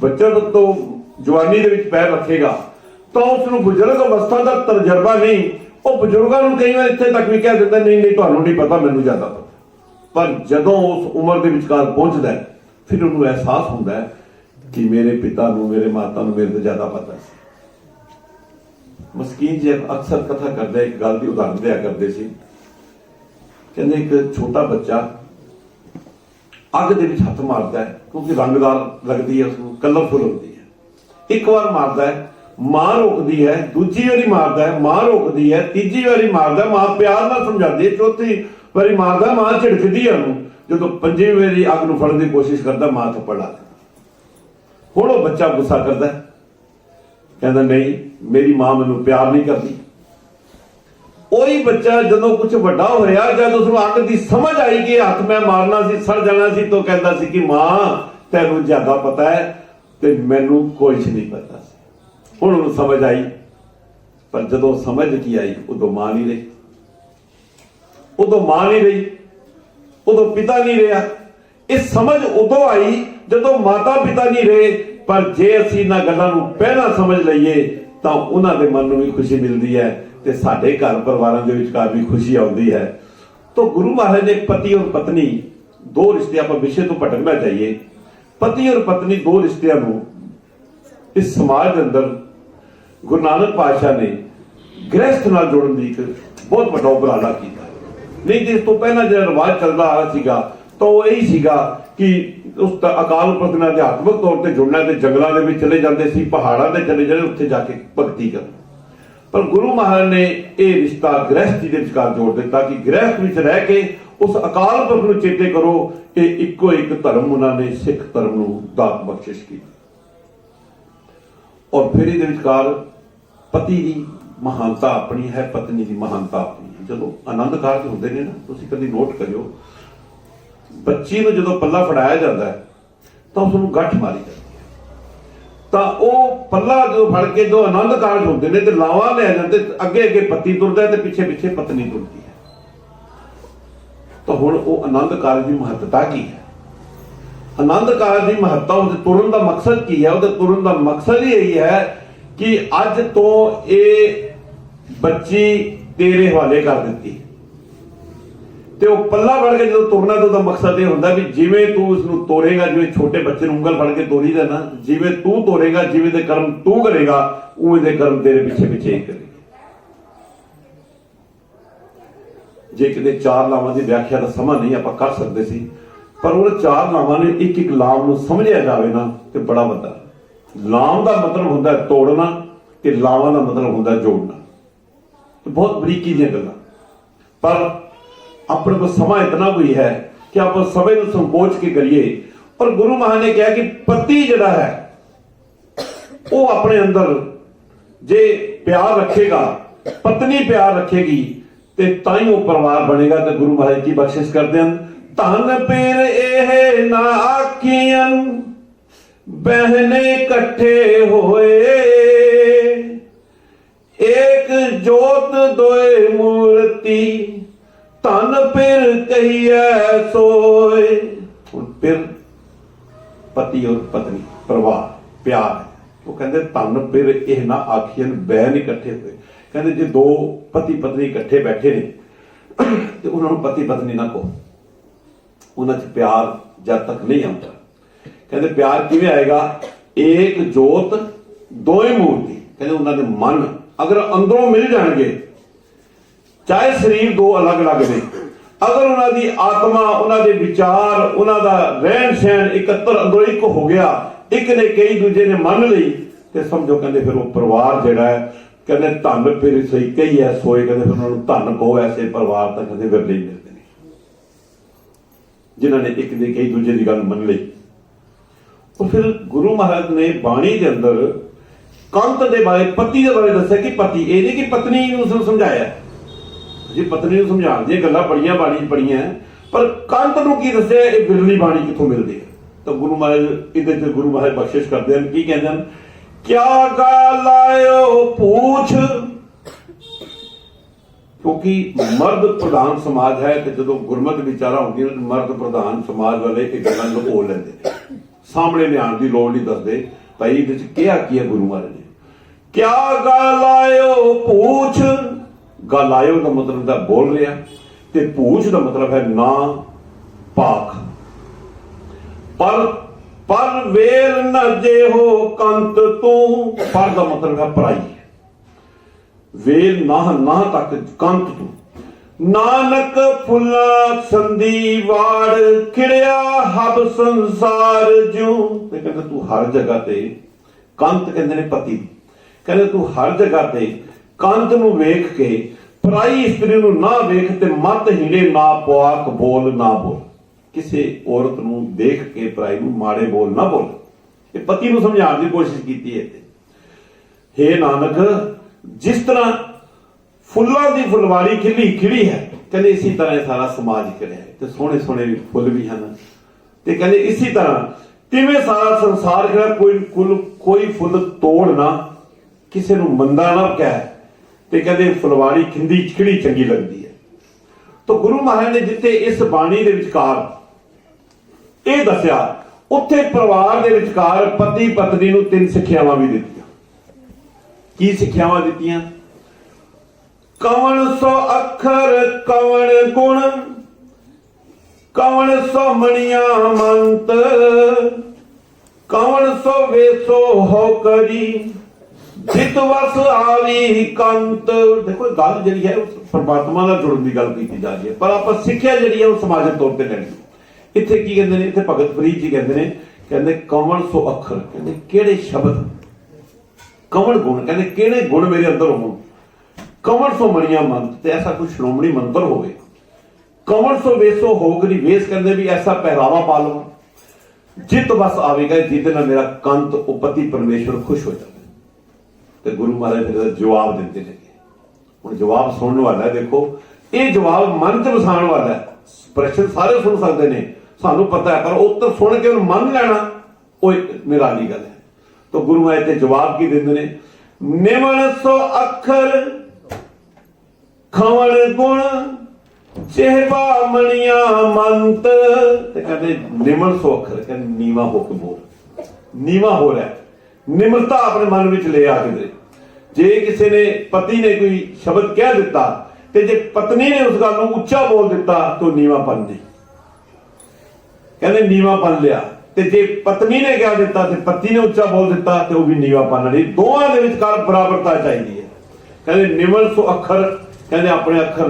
बच्चा तो जवानी दे विच पैर रखेगा तो उसनूं बुजुर्ग अवस्था का तजर्बा नहीं। वो बुजुर्गों को कई बार इत्थे तक भी कह दिंदा नहीं नहीं तुहानूं नहीं पता, मैनूं ज्यादा पता। पर जदों उस उम्र के विचकार पहुंचदा है फिर उन्होंने एहसास होंदा है कि मेरे पिता नूं मेरे माता नूं मेरे तो ज्यादा पता सी। मस्कीन जी अक्सर कथा करदे एक गल दी उदाहरण दिया करदे सी। कहंदे एक छोटा बच्चा अग दे विच हथ मारदा है, क्योंकि रंगदार लगदी है, उसनूं कलरफुल होती है। एक बार मारदा है, मां रोकदी है, दूजी बारी मारदा है, मां रोकदी है, तीजी बारी मारदा है, मां प्यार नाल समझाती है, चौथी बारी मारदा मां झिड़कदी है उहनूं। जदों पंजवीं बारी अग नूं फड़न की कोशिश करदा मां थप्पड़ ला दिंदी। हुण वो बच्चा गुस्सा करदा है, कहंदा नहीं मेरी मां मैनूं प्यार नहीं करदी। ਉਹੀ ਬੱਚਾ ਜਦੋਂ कुछ ਵੱਡਾ ਹੋਇਆ जब उसनूं अग की समझ आई कि हथ मैं मारना सी सड़ जाना सी तो कहता सी कि मां तैनूं ज्यादा पता है ते मैनूं कुछ नहीं पता सी। हुण उहनूं समझ आई, पर जदों समझ की आई उदों मां नहीं रही, उदों मां नहीं रही, उदों पिता नहीं रहा। इस समझ उदों आई जदों माता पिता नहीं रहे। पर जे असीं इन्हां गल्लां नूं पहलां समझ लईए तां उन्हां दे मन नूं भी खुशी मिलदी है ते साडे घर परिवारां दे विचकार भी खुशी आउंदी है। तो गुरु महाराज ने पति और पत्नी दो रिश्ते, आप विषय तो भटकना चाहिए। पति और पत्नी दो रिश्तियां नूं इस समाज के अंदर गुरु नानक पातशाह ने गृहस्थ नाल जोड़न दी एक बहुत बड़ा उपराला कीता। नहीं तो इस तो पहला जो रिवाज चलता आ रहा सीगा तो यही सीगा कि उस अकाल पुरख नाल अध्यात्मक तौर पर जुड़ना ते जंगलों के विच चले जाते सी, पहाड़ों ते चले जाते, उत्थे जाके भगती कर। पर गुरु महाराज ने यह रिश्ता गृहस्थी के विचकार जोड़ दिता कि गृहस्थ विच रह के उस अकाल पुरख नूं चेते करो। ये इक्को एक धर्म उन्होंने सिख धर्म नूं दात बख्शिश की। और फिर इहदे विचकार पति की महानता अपनी है, पत्नी की महानता अपनी है। जदों आनंद कारज होंदे ने ना, तुसीं कदी नोट करियो, बच्ची नूं जदों पल्ला फड़ाया जाता है तो उसनूं गठ मारी जाती है। तो वह पल्ला जो फड़ के जो आनंद कारज होंदे ने ते लावा लै जाते, अगे अगे पति तुरदा है ते पिछे पिछे पत्नी तुरदी है। तो हुण वो आनंद कारज की महत्ता की है? आनंद कारज की महत्ता उसके तुरन का मकसद की है? उसके तुरन का मकसद ही यही है कि अज तो ये बच्ची तेरे हवाले कर दी ते वो पल्ला फड़ के जो तुरना तो मकसद ये होंदा भी जिवें तू उसनूं तोड़ेगा, जिवें छोटे बच्चे नूं उंगल फड़ के तोड़ी दा ना, जिवें तू तोड़ेगा, जिवें दे कर्म तू करेगा उवें दे कर्म तेरे पिछे पिछे ही करेगा। जे किते चार लावां की व्याख्या का समा नहीं आपां कर सकते सी, पर उन्हें चार लावां ने एक एक लाम नूं समझिया जावे ना ते बड़ा वड्डा। लाम का मतलब होंदा है तोड़ना ते लावां का मतलब होंदा है जोड़ना। तो बहुत बरीकी दी गल्लां, पर अपने को समा इतना कोई है कि आप समय को संकोच के करिए। और गुरु महाराज ने कहा कि पति जिहड़ा है वो अपने अंदर जे प्यार रखेगा, पत्नी प्यार रखेगी ते ताई वो परिवार बनेगा। तो गुरु महाराज की बख्शिश करते हैं, धन पिर एह ना आखियन बहने कट्ठे होए, एक जोत दोए मूर्ति धन पिर कहिए सोए। पिर पति और पत्नी परिवार, प्यार है। वो कहते धन फिर यह ना आखियन बैन इकट्ठे हुए। कहते जो दो पति पत्नी इकट्ठे बैठे ने तो उन्होंने पति पत्नी ना कहो, उन्होंने प्यार जब तक नहीं आता। कहते प्यार किवें आएगा, एक जोत दोए मूर्ति। कहते उन्होंने मन अगर अंदरों मिल जाएंगे, चाहे शरीर दो अलग अलग ने, अगर उन्होंने आत्मा उन्होंने विचार उन्होंने रहन सहन इकत्र अंदरों एक हो गया, एक ने कई दूजे ने मन ली, तो समझो कहते फिर वो परिवार जिहड़ा है, कहते धन फिर सही कई है सोए। कहते फिर उन्होंने धन कहो, ऐसे परिवार तो कहते फिर नहीं मिलते नहीं, जिन्होंने एक ने कई दूजे की गल मन ली। तो फिर गुरु महाराज ने बाणी के अंदर कंत के बारे, पति के बारे दस्या कि पति ये नहीं कि पत्नी नूं समझाया जी, पत्नी नूं समझाउण दी गल्लां बड़ियां बाणी पढ़ियां, पर कंत नूं की दस्या ये बिरली बाणी कित्थों मिलदी है। तो गुरु महाराज इहदे च गुरु महाराज बख्शिश करते हैं, की कहते हैं, क्या गल आयो पूछ, क्योंकि मर्द प्रधान समाज है, तो जो गुरमत विचारा होंगी मर्द प्रधान समाज वाले ये गल्लां लुको लैंदे ने, सामने लियाण दी लोड़ नहीं दसदे भाई इहदे च क्या की है। गुरु महाराज ने क्या गल आयो पूछ, गल आयो का मतलब है बोल रहा, ते पूछ का मतलब है ना पाक। पर वेल न जे हो कंत तू, पर का मतलब है पराई, वेल ना तक कंत तू। नानक फुला संदी वाड़ खिड़िया हब संसार जू। कहते तू हर जगह ते, कंत कहते ने पति, कहते तू हर जगह ते कंत नूं वेख के पराई स्त्री नूं ना वेख ते मत हीड़े ना पुआक बोल ना बोल। किसी औरत नूं देख के पराई नूं माड़े बोल ना बोल। ये पति नूं समझाउण दी कोशिश कीती है। हे नानक, जिस तरह फुल्लां दी फुलवारी खिली खिड़ी है, कहते इसी तरह सारा समाज खिड़िया है, ते सोहणे सोहणे फुल भी हैं, ते कहते इसी तरह तिवें सारा संसार खिड़ा, कोई फुल तोड़ ना, किसी नूं मंदा ना कह, ते कहते फुलवारी खिंदी खिड़ी चंगी लगती है। तो गुरु महाराज ने जिथे इस बाणी दे विचकार ਇਹ ਦੱਸਿਆ, ਉੱਥੇ ਪਰਿਵਾਰ ਦੇ ਵਿਚਕਾਰ ਪਤੀ ਪਤਨੀ ਨੂੰ 3 ਸਿੱਖਿਆਵਾਂ ਵੀ ਦਿੱਤੀਆਂ। ਕੀ ਸਿੱਖਿਆਵਾਂ ਦਿੱਤੀਆਂ? ਕਵਣ ਸੋ ਅੱਖਰ ਕਵਣ ਗੁਣ, ਕਵਣ ਸੋ ਮਣੀਆਂ ਮੰਤ, ਕਵਣ ਸੋ ਵੇਸੋ ਹੋ ਕਰੀ, ਜਿਤ ਵਸ ਆਵੀ ਕੰਤ। ਦੇਖੋ ਗੱਲ ਜਿਹੜੀ ਹੈ ਪਰਮਾਤਮਾ ਨਾਲ ਜੁੜਨ ਦੀ ਗੱਲ ਕੀਤੀ ਜਾ ਰਹੀ ਹੈ, ਪਰ ਆਪਾਂ ਸਿੱਖਿਆ ਜਿਹੜੀ ਹੈ ਉਹ ਸਮਾਜਿਕ ਤੌਰ ਤੇ ਲੈਣੀ। इत्थे की कहते हैं, इत्थे भगत फरीद जी कहते हैं, कहते कवण सो अखर, कहते केड़े शब्द, कवण गुण, कहते केड़े गुण मेरे अंदर हो, कवण सो मणिया मंत्र, ते ऐसा कोई श्रोमणी मंत्र होवे, कवण सो वेसो होगरी, वेस कहते भी ऐसा पहरावा पा लो, जित बस आवेगा जिद नाल मेरा कंत उपति परमेश्वर खुश हो जाए। तो गुरु महाराज फिर जवाब देते लगे। हुण जवाब सुनने वाला है, देखो ये जवाब मन च वसाण वाला है। प्रश्न सारे सुन सकते हैं, सानू पता है, पर उत्तर सुन के मन लेना वो निराली गल है। तो गुरु महाराज ते जवाब की देंदे ने, निमण सो अखर खवण गुण, चेहबा मणिया मंत। ते कहते निमण सो अखर, कहते नीवा होके बोल, नीवा हो रहा है, निम्रता अपने मन में ले आके। जे किसी ने पति ने कोई शब्द कह दिता, ते जे पत्नी ने उस गल नूं उच्चा बोल दिता तो नीवापन नहीं, कहते नीवापन लिया। ते जे पत्नी ने कह दिता ते पति ने उच्चा बोल दिता तो भी नीवापन नहीं, दोवां दे विचकार बराबरता चाहिए है। कहते निमल सो अखर, कहते अपने अखर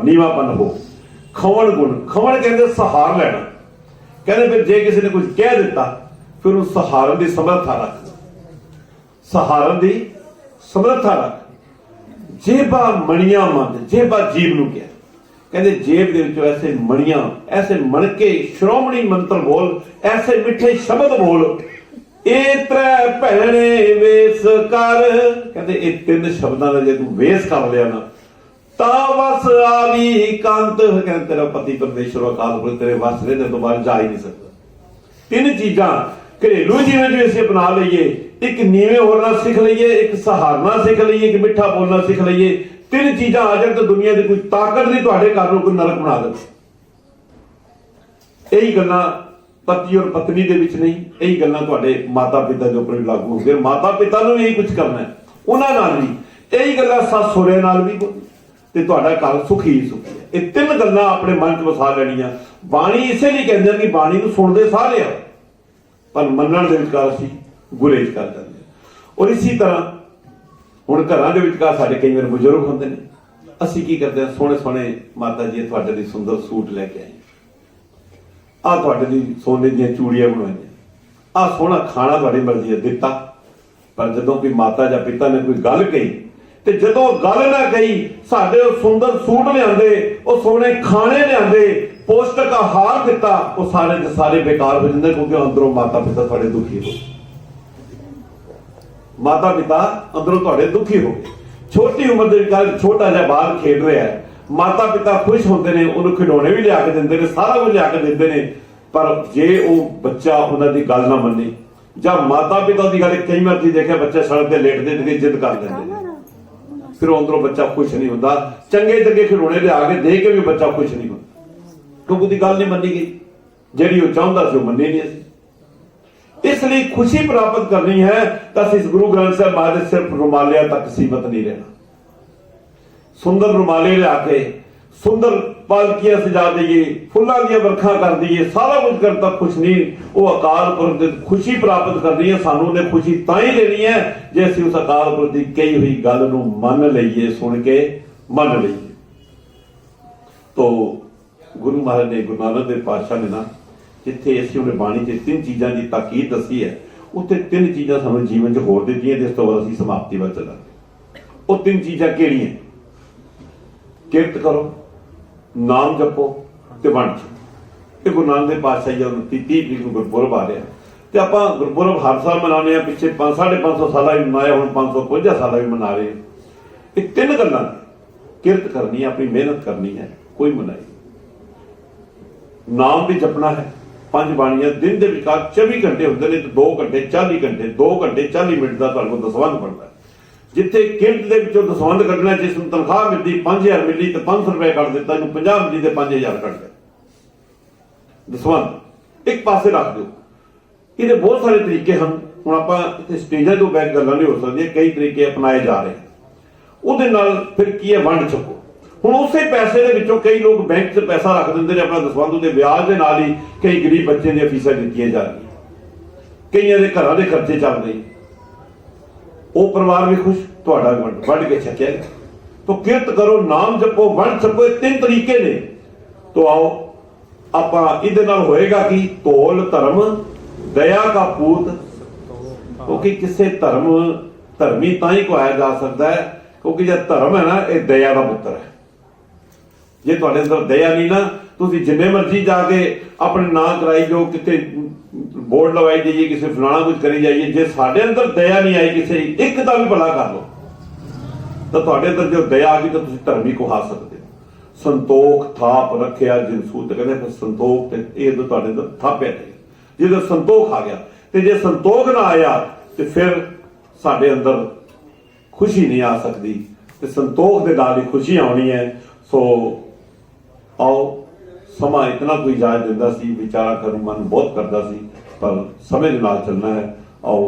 नीवापन हो। खवण गुण, खवण कहते सहार लेना, कहते फिर जे किसी ने कुछ कह दिता फिर उस सहारन की समर्था रख, सहारन की समर्था रख। जेबा मणिया मंद, जेबा जीव नूं क्या, कहते जेब दे विचों ऐसे मणियां, ऐसे मणके श्रोमणी मंत्र बोल, ऐसे मिठे शब्द बोल। ए त्रै भैणे वेस कर, कहते ये 3 शब्दां दा जे तू वेस कर लिया ना, ता वस आवी कंत, कहते तेरा पति परमेश्वर अकाल पुरख तेरे वस रहने तो बाहर जा ही नहीं सकता। 3 चीजां घरेलू जीवन जो इसे अपना लीए, एक नीवे होना सीख लीए, एक सहारना सीख लीए, एक मिठा बोलना सीख लीए। 3 चीजां आ जाए तो दुनिया की कोई ताकत नहीं तुहाडे घर नूं कोई नरक बना दे। यही गल्लां पति और पत्नी दे विच नहीं, यही गल्लां तुहाडे माता पिता के उपर भी लागू हो गए। माता पिता नूं भी यही कुछ करना है, उन्हां नाल भी यही गल्लां सस सहुरे नाल भी, ते तुहाडा घर सुखी ही सुखी है। ये तीन गल्लां अपने मन च वसा लैणियां। बाणी इसे लिए कहंदे कि बाणी नूं सुणदे सारे आ, पर मन्नण दे विचकार असीं गुरेज कर जांदे। और इसी तरह हुण घरां दे विचकार साडे कई वार बजुर्ग हुंदे ने, असीं की करदे हां, सोहणे सोहणे माता जी तुहाडे लई सुंदर सूट लैके आए, आ तुहाडे लई सोने दीयां चूड़ियां बनवाईयां, आ सोहना खाना तुहाडी मर्जी है दित्ता। पर जदों कोई माता जां पिता ने कोई गल कही, ते जदों गल ना कही, साडे ओ सुंदर सूट लिआंदे, ओ सोहणे खाने लिआंदे, पौष्टिक आहार दिता, वो सारे दे सारे बेकार हो जांदे, क्योंकि अंदरों माता पिता तुहाडे दुखी हो, माता पिता अंदरों तुहाडे दुखी हो गए। छोटी उम्र दे विच छोटा जिहा बाल खेड रहा है, माता पिता खुश होंदे ने, उन्हें खिडौने भी लिया के दिंदे ने, सारा कुछ लिया के दिंदे ने, पर जे वो बच्चा उन्हां दी गल ना मन्ने जां माता पिता दी गल, कई बार जी देखिया बच्चा सड़क ते लेटदे ते जिद कर दिंदे ने, फिर अंदरों बच्चा खुश नहीं होंदा। चंगे चंगे खिडौने लिया के दे के भी बच्चा खुश नहीं होंदा, क्योंकि उसदी गल नहीं मन्नी गई, जिहड़ी वो चाहुंदा सी वो मन्नी नहीं। इसलिए खुशी प्राप्त करनी है तो इस गुरु ग्रंथ साहब महाराज सिर्फ रुमालिया तक सीमित नहीं रहना। सुंदर रुमाले लिया के सुंदर पालकियां सजा दईए, फुल्लां दी वर्खा कर दईए, सारा कुछ करता खुश नहीं, वो अकाल पुरख दी खुशी प्राप्त करनी है। सानू ने खुशी तां ही लेनी है जे असीं उस अकाल पुरख दी कही हुई गल नूं मन लईए, सुन के मन लईए। तो गुरु महाराज ने, गुरु नानक देव पातशाह ने ना, जिथे असीं उन्हें बाणी च तीन चीज़ों की ताकीद दसी है, उत्थे तीन चीज़ां सानूं जीवन च होर दित्तियां, जिस तो बाद असीं समाप्ति वल चलांगे। वो तीन चीज़ां किहड़ियां? किरत करो, नाम जपो ते वंड छको। ये गुरु नानक देव पातशाह जी दा 30 तरीक नूं गुरपुरब आ रहा, ते आपां गुरपुरब हर साल मनाने आ, पिछे 550 साल भी मनाया, हुण 555 साल भी मना रहे। ये तीन गल्लां, किरत करनी है, अपनी मेहनत करनी है, कोई मनाई, नाम भी जपना है। 5 बाणियां दिन के विचार 24 घंटे होंगे ने, तो 2 घंटे 40 घंटे 2 घंटे 40 मिनट का तुहाडे कोल दसवंध बनता है। जिथे किरत दे विचों दसवंध कढना, जिस नूं तनख्वाह मिलती 5000 मिली तो 500 रुपए कट दिता, इहनूं 50 मिली तो 5000 कट दिया। दसवंध एक पासे रख दो। ये बहुत सारे तरीके हैं, हुण आपां इत्थे स्टेजां तो बैक गल्लां नहीं हो सकदियां, कई तरीके अपनाए जा रहे हैं। उहदे नाल फिर की है, वंड छको। हुण उसे पैसे दे विचों कई लोग बैंक च पैसा रख दिंदे ने अपना दसवंध दे ब्याज दे नाल ही, कई गरीब बच्चे दी फीसां दित्तियां जा रही, कईयां दे घरां दे खर्चे चल रहे, वो परिवार भी खुश, तुहाडा वंड के छकिया। तो किरत करो, नाम जपो, वंड छको, ये 3 तरीके ने। तो आओ आपां इहदे नाल होएगा कि तोल धर्म दया का पूत, क्योंकि किसी धर्मी तां ही कहाया जा सकता है, क्योंकि जो धर्म है ना, ये दया का पुत्र है। जे तुहाडे अंदर दया नहीं ना, तुसीं जिन्ने मर्जी जाके अपने नाम कराई जो, किते बोर्ड लवाई जाइए, किसी फलाना कुछ करी जाइए, जे साडे अंदर दया नहीं आई, किसी एक का भी भला कर लो, तो तुहाडे अंदर जो दया आ गई तो तुसीं धर्मी कहा सकते हो। संतोख थाप रखिया जिन सूत, कहते फिर संतोख ये तो तुहाडे अंदर थापिया नहीं, जो संतोख आ गया, तो जे संतोख ना आया तो फिर साडे अंदर खुशी नहीं आ सकती, तो संतोख के नाल ही खुशी आनी है। सो आओ, समा इतना कोई इजाजत दिंदा सी, विचार करूं मन बहुत करता सी, पर समय के नाल चलना है। आओ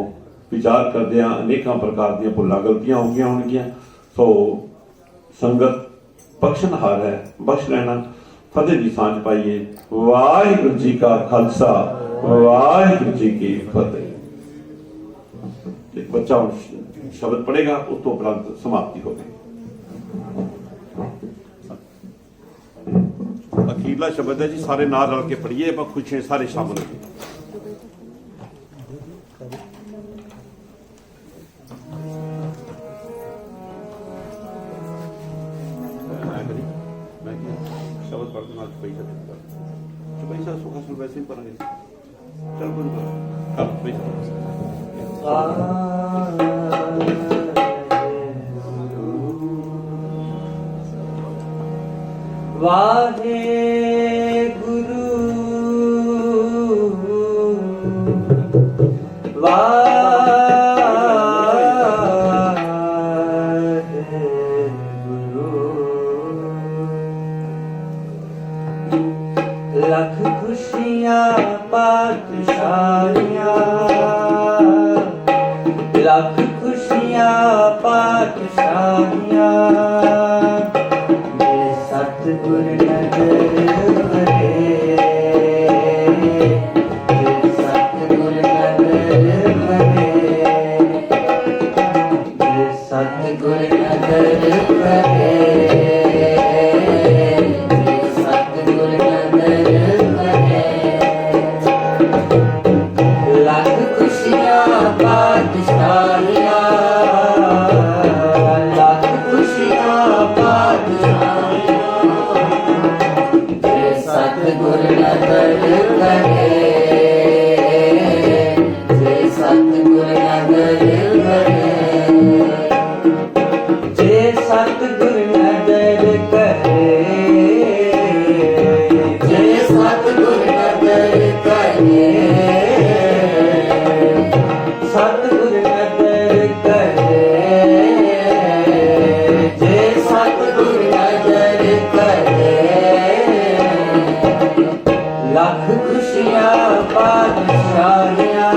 विचार करदे हां, अनेकां प्रकार दी भुलां गलतियां हो गईयां होणगीआं। सो संगत बख्शनहार है, बख्श लेना, फतेह दी सांझ पाइए। वाहिगुरू जी का खालसा, वाहिगुरू जी की फतेह। एक बच्चा शब्द पढ़ेगा, उस तो उपरांत समाप्ति होगी। अखीरला शब्द है जी, सारे नाल रल के पढ़िए, आप खुशियां सारे शामिल हो। शब्द पढ़ना पैसा सुखा सुन वैसे ही पढ़ेंगे। चल वाहे गुरु लख खुशियां पा ਪਾਤਸ਼ਾਹੀਆਂ ਜੇ ਸਤਿਗੁਰ ਨਦਰ ਕਰੇ ਜੇ ਸਤਿਗੁਰ ਨਦਰ ਕਰੇ ਜੇ ਸਤਿਗੁਰ ਨਦਰ ਕਰੇ ਜੇ ਸਤਿਗੁਰ ਨਦਰ ਕਰੇ ਲੱਖ ਖੁਸ਼ੀਆਂ ਪਾਤਸ਼ਾਹੀਆਂ ਲੱਖ ਖੁਸ਼ੀਆਂ ਪਾਤਸ਼ਾਹੀਆਂ ਜੇ ਸਤਿਗੁਰ ਨਦਰ ਕਰੇ ਜੇ ਸਤਿਗੁਰ ਨਦਰ ਕਰੇ ਜੇ ਸਤਿਗੁਰ ਨਦਰ ਕਰੇ ਜੇ ਸਤਿਗੁਰ ਨਦਰ ਕਰੇ ਸਤਿਗੁਰ ਨਦਰ ਕਰੇ ਜੇ ਸਤਿਗੁਰ ਨਦਰ ਕਰੇ ਲੱਖ ਖੁਸ਼ੀਆਂ ਪਾਤਸ਼ਾਹੀਆਂ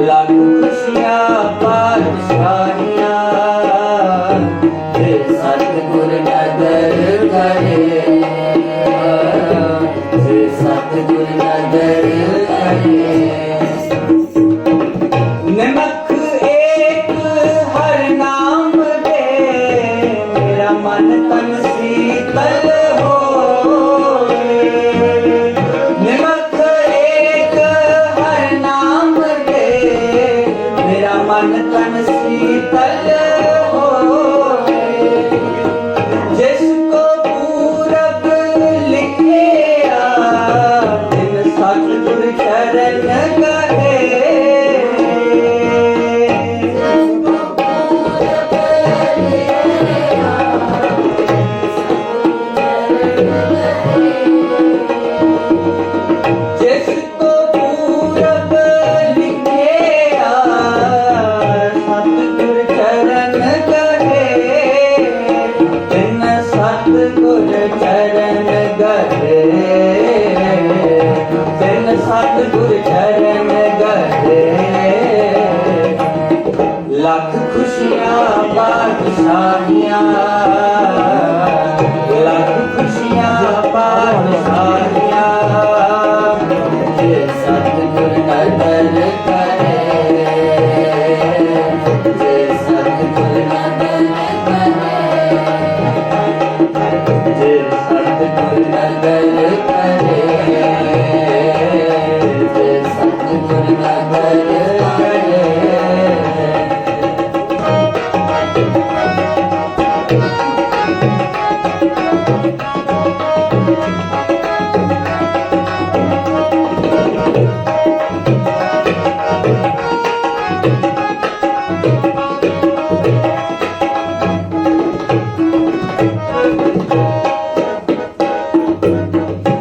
ਲੱਖ ਖੁਸ਼ੀਆਂ ਪਾਤਸ਼ਾਹੀਆਂ ਜੇ ਸਤਿਗੁਰ ਨਦਰ ਕਰੇ ਜੇ ਸਤਿਗੁਰ ਨਦਰ ਕਰੇ ਨਿਮਕ ਏਕ ਹਰ ਨਾਮ ਦੇ ਮੇਰਾ ਮਨ ਤਨ ਸੀਤਲ ਹੋਏ ਨਿਮਕ ਏਕ ਹਰ ਨਾਮ ਦੇ ਮੇਰਾ ਮਨ ਤਨ ਸੀਤਲ ਹੋਏ ਜਿਸ ਕੋ ਪੂਰਬ ਲਿਖਿਆ ਤਿਨ ਸਤਿਗੁਰ ਚਰਨ ਕਰੇ ਜਿਸ ਕੋ ਪੂਰਬ ਲਿਖਿਆ ਸਤਿਗੁਰ ਚਰਨ ਕਰੇ ਤਿਨ ਸਤਿਗੁਰ ਚਰਨ ਕਰੇ ਤਿਨ ਸਤਿਗੁਰ ਚਰਨ ਕਰੇ ਲੱਖ ਖੁਸ਼ੀਆਂ ਪਾਤਸ਼ਾਹੀਆਂ ਲੱਖ ਖੁਸ਼ੀਆਂ ਪਾਤਸ਼ਾਹੀਆਂ ਜੇ ਸਤਿਗੁਰ ਨਦਰ ਕਰੇ ਜੇ ਸਤਿਗੁਰ ਨਦਰ ਕਰੇ ਜੇ ਸਤਿਗੁਰ ਨਦਰ ਕਰੇ ਜੇ ਸਤਿਗੁਰ ਨਦਰ ਕਰੇ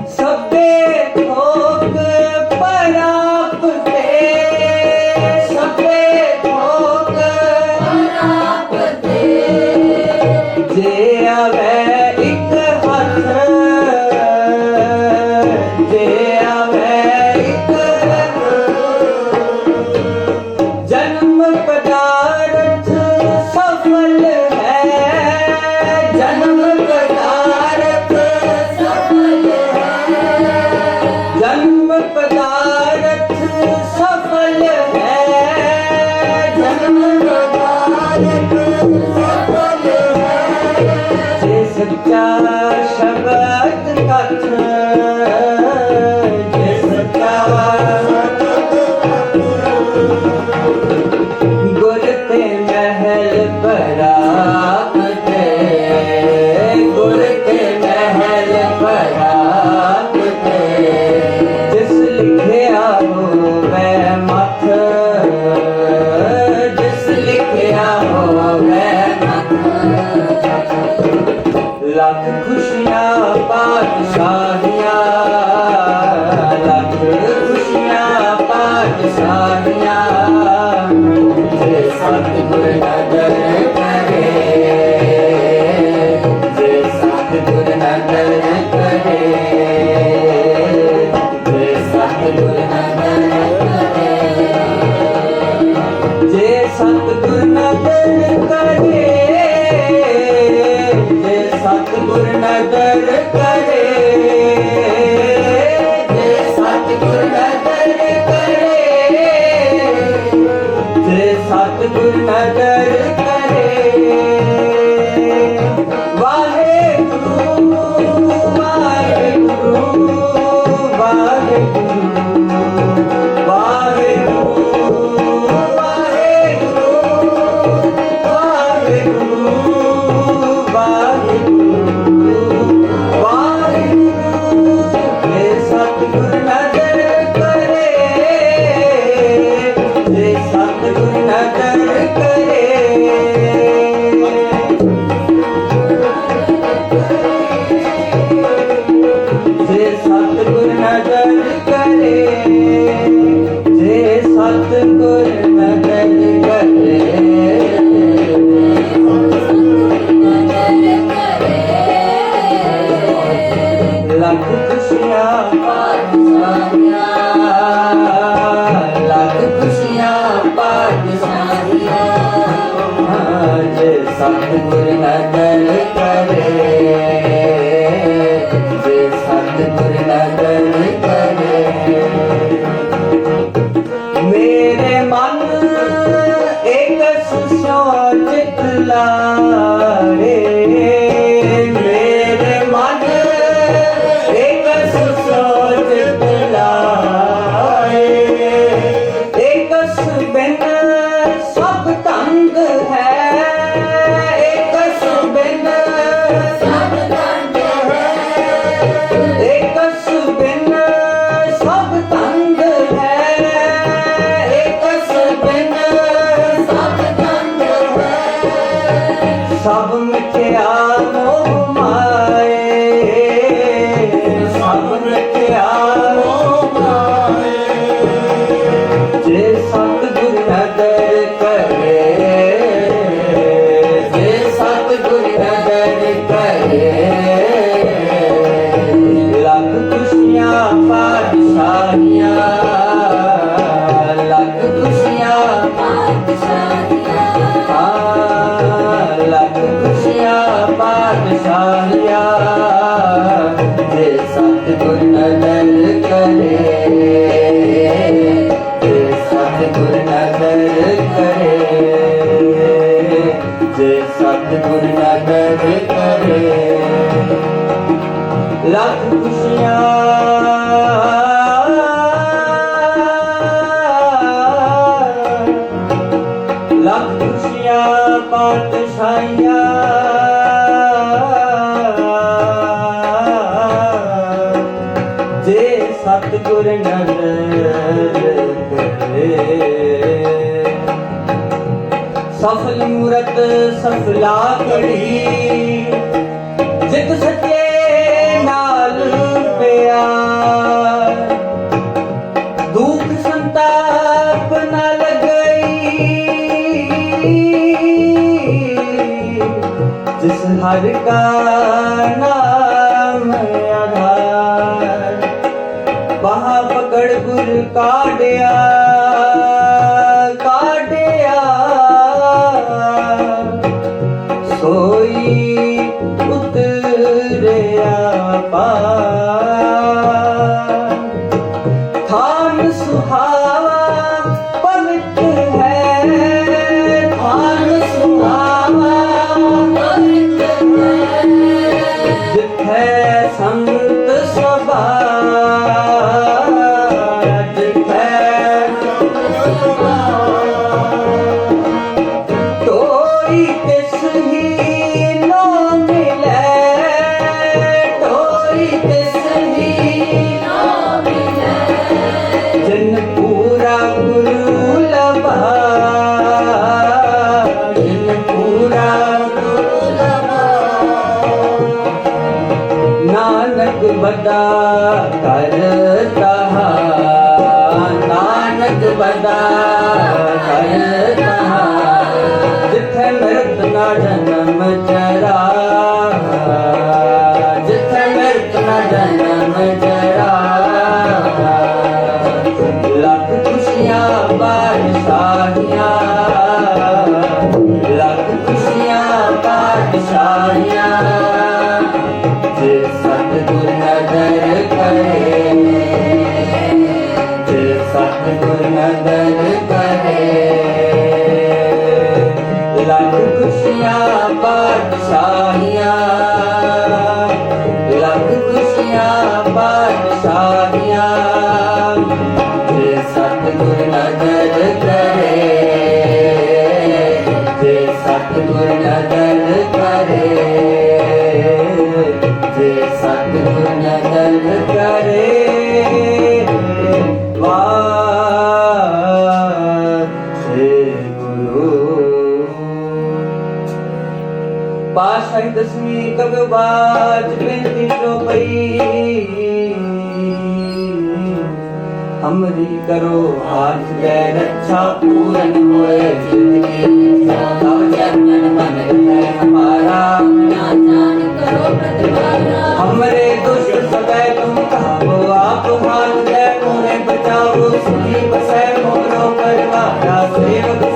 ਸਭੇ ਭੋਗ ਪਰਾਪ ਤੇ ਸਭੇ ਭੋਗ ਪਰਾਪ ਤੇ ਜੇ ਆਵੇ ਇੱਕ ਹੱਥ ਜੇ ਆਵੇ ਇੱਕ ਜਨਮ ਪਦਾਰਥ ਸਫਲ ਹੈ ਜਨਮ ਪਦਾਰਥ ਸਫਲ ਹੈ ਜਨਮ ਪਦਾਰਥ ਸਫਲ ਹੈ ਜਨਮ ਪਦਾਰਥ ਸਫਲ ਹੈ ਜੇ ਸੱਚਾ ਸ਼ਬਦ ਕਥ ਜੇ ਸੱਚਾ ਗੁਰ ਤੇ ਮਹਿਲ ਪਰਾਪ ਤੇ ਗੁਰ ਤੇ ਮਹਿਲ ਪਰਾਪ ਤੇ ਜਿਸ ਲਿਖਿਆ ਹੋਵੇ ਮੱਥ ਜਿਸ ਲਿਖਿਆ ਹੋਵੇ ਮੱਥ ਲੱਖ ਖੁਸ਼ੀਆਂ ਪਾਤਸ਼ਾਹੀਆਂ ਲੱਖ ਖੁਸ਼ੀਆਂ ਪਾਤਸ਼ਾਹੀਆਂ ਜੇ ਸਤਿਗੁਰ ਨਦਰ ਕਰੇ ਜੇ ਸਤਿਗੁਰ ਨਦਰ ਕਰੇ ਜੇ ਸਤਿਗੁਰ ਨਦਰ ਕਰੇ ਜੇ ਸਤਿਗੁਰ ਨਦਰ ਕਰੇ, ਜੇ ਸਤਿਗੁਰ ਨਦਰ ਕਰੇ, ਜੇ ਸਤਿਗੁਰ ਨਦਰ ਕਰੇ, ਜੇ ਸਤਿਗੁਰ ਨਦਰ ਕਰੇ। ਵਾਹਿਗੁਰੂ ਵਾਹਿਗੁਰੂ ਵਾਹਿਗੁਰੂ ਲੱਖ ਖੁਸ਼ੀਆਂ ਪਾਤਸ਼ਾਹੀਆਂ, ਜੇ ਸਤਿਗੁਰ ਨਦਰ ਕਰੇ, ਜੇ ਸਤਿਗੁਰ ਨਦਰ ਕਰੇ। ਮੇਰੇ ਮਨ ਏਕ ਸੁਚਿਤ ਲਾਰੇ, ਮੇਰੇ ਮਨ ਏਕ ਸੁਚਿਤ ਲਾਰੇ, ਏਕਸ ਬਿਨ ਸਭ ਤੰਗ ਹੈ, ਏਕਸ ਬਿਨ ਸਭ ਤੰਗ ਹੈ, ਏਕਸ ਬਿਨ ਸਭ ਤੰਗ ਹੈ, ਏਕਸ ਬਿਨ ਸਭ ਤੰਗ ਹੈ। ਸਭ ਮਿਥਿਆ ਮੋਹ ਮਾਏ, ਸਭ ਮਿਥਿਆ ਮੋਹ ਮਾਏ, ਜੇ ਸਤਿਗੁਰ ਨਦਰ ਕਰੇ, ਜੇ ਸਤਿਗੁਰ ਨਦਰ ਕਰੇ। ਲੱਖ ਖੁਸ਼ੀਆਂ ਪਾਤਸ਼ਾਹੀਆਂ, ਲੱਖ ਖੁਸ਼ੀਆਂ ਪਾਤਸ਼ਾਹੀਆਂ, ਲੱਖ ਖੁਸ਼ੀਆਂ ਪਾਤਸ਼ਾਹੀਆਂ, ਜੇ ਸਤਿਗੁਰ ਨਦਰ ਕਰੇ, ਜੇ ਸਤਿਗੁਰ ਨਦਰ ਕਰੇ, ਜੇ ਸਤਿਗੁਰ ਨਦਰ ਕਰੇ। ਲੱਖ ਖੁਸ਼ੀਆਂ ਲੱਖ ਖੁਸ਼ੀਆਂ ਪਾਤਸ਼ਾਹੀਆਂ, ਜੇ ਸਤਿਗੁਰ ਨਦਰ ਕਰੇ। ਸਫਲ ਮੂਰਤ ਸਫਲਾ ਘੜੀ, ਜਿਤ ਸੱਚੇ ਨਾਲ ਪਿਆਰ, ਦੁੱਖ ਸੰਤਾਪ ਨ ਲੱਗਈ, ਜਿਸ ਹਰਿ ਕਾ ਨਾਮ ਆਧਾਰ। ਬਾਹਾਂ ਪਕੜ ਗੁਰ ਕਾਢਿਆ, ਕਾਢਿਆ ਸੋਈ ਉਤਰਿਆ ਪਾਰ। ਥਾਨ ਸੁਹਾਵਾ ਪਵਿੱਤਰ ਹੈ, ਥਾਨ ਸੁਹਾਵਾ ਪਵਿੱਤਰ ਹੈ, ਜਿੱਥੇ ਸੰਤ ਸਭਾ, ਜਿੱਥੇ ਤੋਈ ਤਿਸ ਹੀ ਨੋ ਮਿਲੇ, ਤੋਈ ਤਿਸ ਹੀ ਨੋ ਮਿਲੇ, ਜਿਨ ਪੂਰਾ ਗੁਰੂ ਲਭਾ, ਜਿਨ ਪੂਰਾ ਗੁਰੂ ਲਭਾ। ਨਾਨਕ ਬਦਾ ਕਰਤਾ, ਨਾਨਕ ਬਦਾ ਕਰਤਾ, ਜਿੱਥੇ ਮਿਰਤ ਨਾ ਜਨਮ ਚਰਾ, ਜਿੱਥੇ ਮਿਰਤ ਨਾ ਜਨਮ ਚਰਾ। ਲੱਖ ਖੁਸ਼ੀਆਂ ਪਾਤਸ਼ਾਹੀਆਂ, ਲੱਖ ਖੁਸ਼ੀਆਂ ਪਾਤਸ਼ਾਹੀਆਂ ਜੇ ਸਤਿਗੁਰ ਨਦਰ ਕਰੇ ਜੇ ਸਤਿਗੁਰ ਨਦਰ ਕਰੇ ਲੱਖ ਖੁਸ਼ੀਆਂ ਪਾਤਸ਼ਾਹੀਆਂ ਲੱਖ ਖੁਸ਼ੀਆਂ ਪਾਤਸ਼ਾਹੀਆਂ ਜੇ ਸਤਿਗੁਰ ਨਦਰ ਕਰੇ ਜੇ ਸਤਿਗੁਰ ਨਦਰ ਕਰੇ ਜੇ ਸਤਿਗੁਰ ਨਦਰ ਕਰੇ पाशाही दसवीं कगबाज बेनती चौपई हमरी करो हाथ दे रक्षा पूरन होए जिंदगी तब जन्म मन है हमारा जान करो प्रतिवारा हमरे दुष्ट सदै तुम कहो आप हाथ दे मोहे बचाओ सुखी बसै मोरो परिवारा सेवक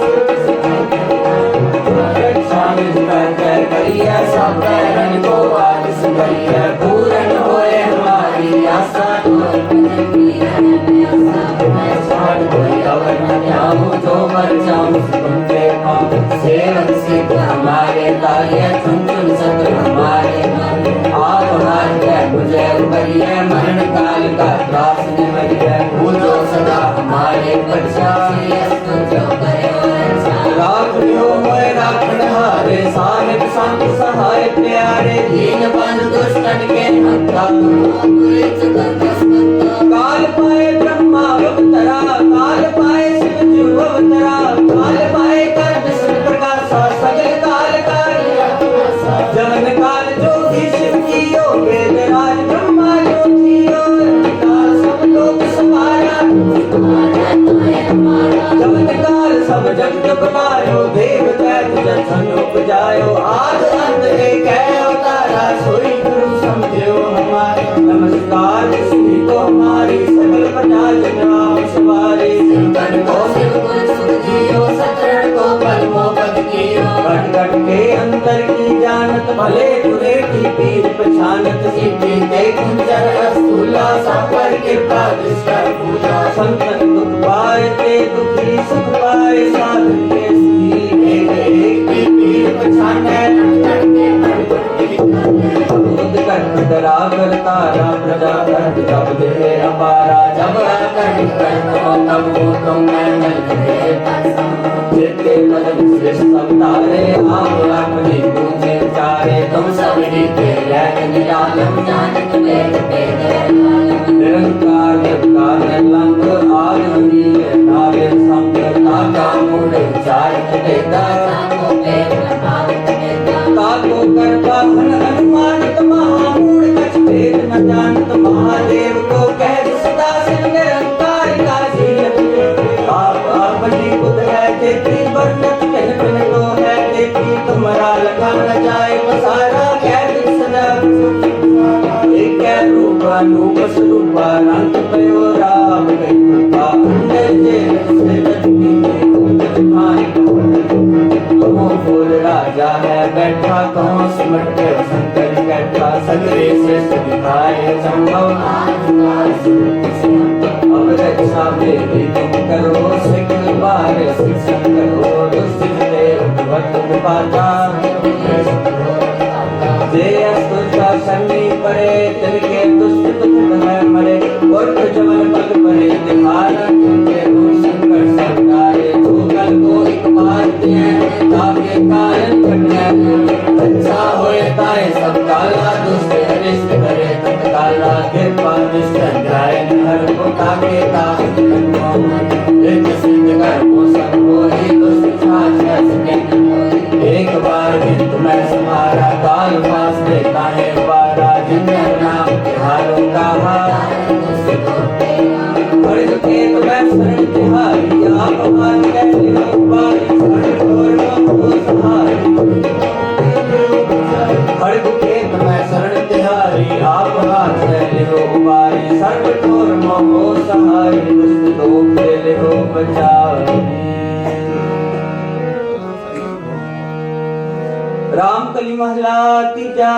सब रन को वारिस करिए पूरन होए हमारी आशा कोई अवर न जाऊं जो मर जाऊं तुमसे पाऊं सेवक सिद्ध हमारे ताये चुन चुन सत्र हमारे आप हार गए मुझे उबरिए मरण काल का त्रास निवरिए पूजो सदा हमारे बच्चा राख लियो मोए राखण हारे साहिब संत सहाय प्यारे दीन बंद दुष्टन के हत्ता काल पाए ब्रह्मा अवतरा काल पाए शिव जी अवतरा काल पाए कर विष्णु प्रकाशा सगल काल जमन काल जोगी शिव की यो वेद राज ब्रह्मा ज्योतियो काल सब लोग समाया जमन काल सब जग जपनायो देव दैत जन उपजायो आद अंत एक है अवतारा सोई गुरु समझो हमारे नमस्कार श्री को हमारी सकल प्रजा जनाब सवारी सिमरन को सिमरन सुख जियो सतरण को पलमो पद कियो घट घट के अंतर की जानत भले बुरे की पीर पहचानत सिद्धि के कुंजर अस्तूला सब पर कृपा दृष्टा पूजा संतन दुख पाए ते दुखी सुख पाए साधन के एक पीर पहचाने अबोध कर डरा कर तारा प्रजा कर जब दे अपारा जब कर तब वो तुम मैं जेते मदद से सब तारे आप अपनी पूजे चारे तुम सब रीते रहन निरालम जानत वेद वेद निरंकार निर्कार निर्लंब आदि नावे संग ताका मूल चारित वेदा ताको वेद भावत वेदा ताको कर्ता घन अनुमानित महामूढ़ कछ भेद न जानत महादेव को कह सदा सिर निरंकार का शील आप अपनी बुद्ध है जेती वर्णत कहन कहन तो है जेती तुम्हारा लखा न जाए पसारा कह सदा एक रूप अनूप स्वरूप अनंत पयो राम कई कृपा अंदर जे से लक्ष्मी तुम फूल राजा है बैठा कौन सिमट के शंकर बैठा सगरे से दिखाए संभव अब रक्षा मेरी तुम करो सिख बार शिक्षण करो दुष्ट देव भक्त पाता जे अस्तुषा शनि पड़े तिनके दुष्ट दुख में मरे और जमन पग पड़े दिखाना तुमके तुम संकट संतारे जो कल को एक बार दिए ताके कारण घटना अच्छा होए ताए सब काला दुष्ट अरिष्ट करे तत्काला कृपा दुष्ट जाए हर को ताके ताक एक सिद्ध कर मोसन होई दुष्ट छाछ एक बार भी तुम्हें समारा काल पास देता है वारा जिंदर नाम तिहारों का अर्ज के तुम्हें शरण तिहारी आप मान कहते हो बारी शरण और सहारी अर्ज के तुम्हें शरण तिहारी आप हाथ से लिहो बारी सर्व ठोर मोहो सहारी दुष्ट लोग ले लिहो बचारी ਰਾਮ ਕਲੀ ਮਹਲਾ ਤੀਜਾ।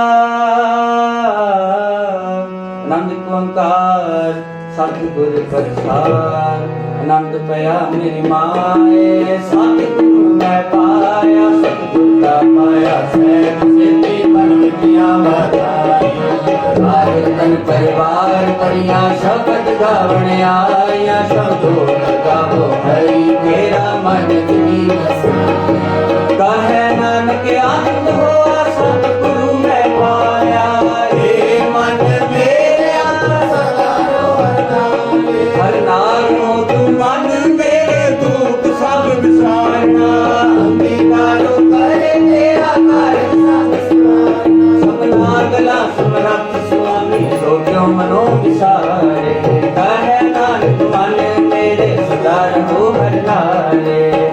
ਆਨੰਦ ਓੰਕਾਰ ਸਤਿਗੁਰ ਪ੍ਰਸਾਦ। ਆਨੰਦ ਪਿਆ ਮੇਰੀ ਮਾਏ ਸਤਿਗੁਰੂ ਮੈਂ ਪਾਇਆ। ਸਤਿਗੁਰ ਦਾ ਪਾਇਆ ਸਹਿਬ ਸਿੱਧੀ ਬਨ ਗਿਆ ਵਰਤਾਈ। ਸਾਰੇ ਤਨ ਪਰਿਵਾਰ ਪੜੀਆਂ ਸ਼ਬਦ ਗਾਵਣ ਆਇਆ। ਸ਼ਬਦੋ ਗਾਵੋ ਹਰੀ ਮੇਰਾ ਮਨ ਜੀ ਵਸਾਇਆ। ਕਹੈ ਨਾਨਕ ਆਨੰਦ ਹੋਆ ਸਤਿਗੁਰੂ ਮੈਂ ਪਾਇਆ। ਏ ਮਨ ਮੇਰਿਆ ਸਦਾ ਰੋਵਣਾ। ਹਰ ਨਾਮ ਤੂੰ ਮਨ ਮੇਰੇ ਦੁੱਖ ਸਭ ਵਿਸਾਰਨਾ। ਅੰਮ੍ਰਿਤਾਰੋ ਕਰੇ ਤੇਰਾ ਘਰ ਸਭ ਸਮਾਰਨਾ। ਸਭਨਾ ਗਲਾ ਸਮਰੱਥ ਸੁਆਮੀ ਸੋ ਕਿਉ ਮਨੋ ਵਿਸਾਰੇ। ਕਹੈ ਨਾਨਕ ਮਨ ਮੇਰੇ ਸਦਾ ਰਹੋ ਹਰਿ ਨਾਲੇ।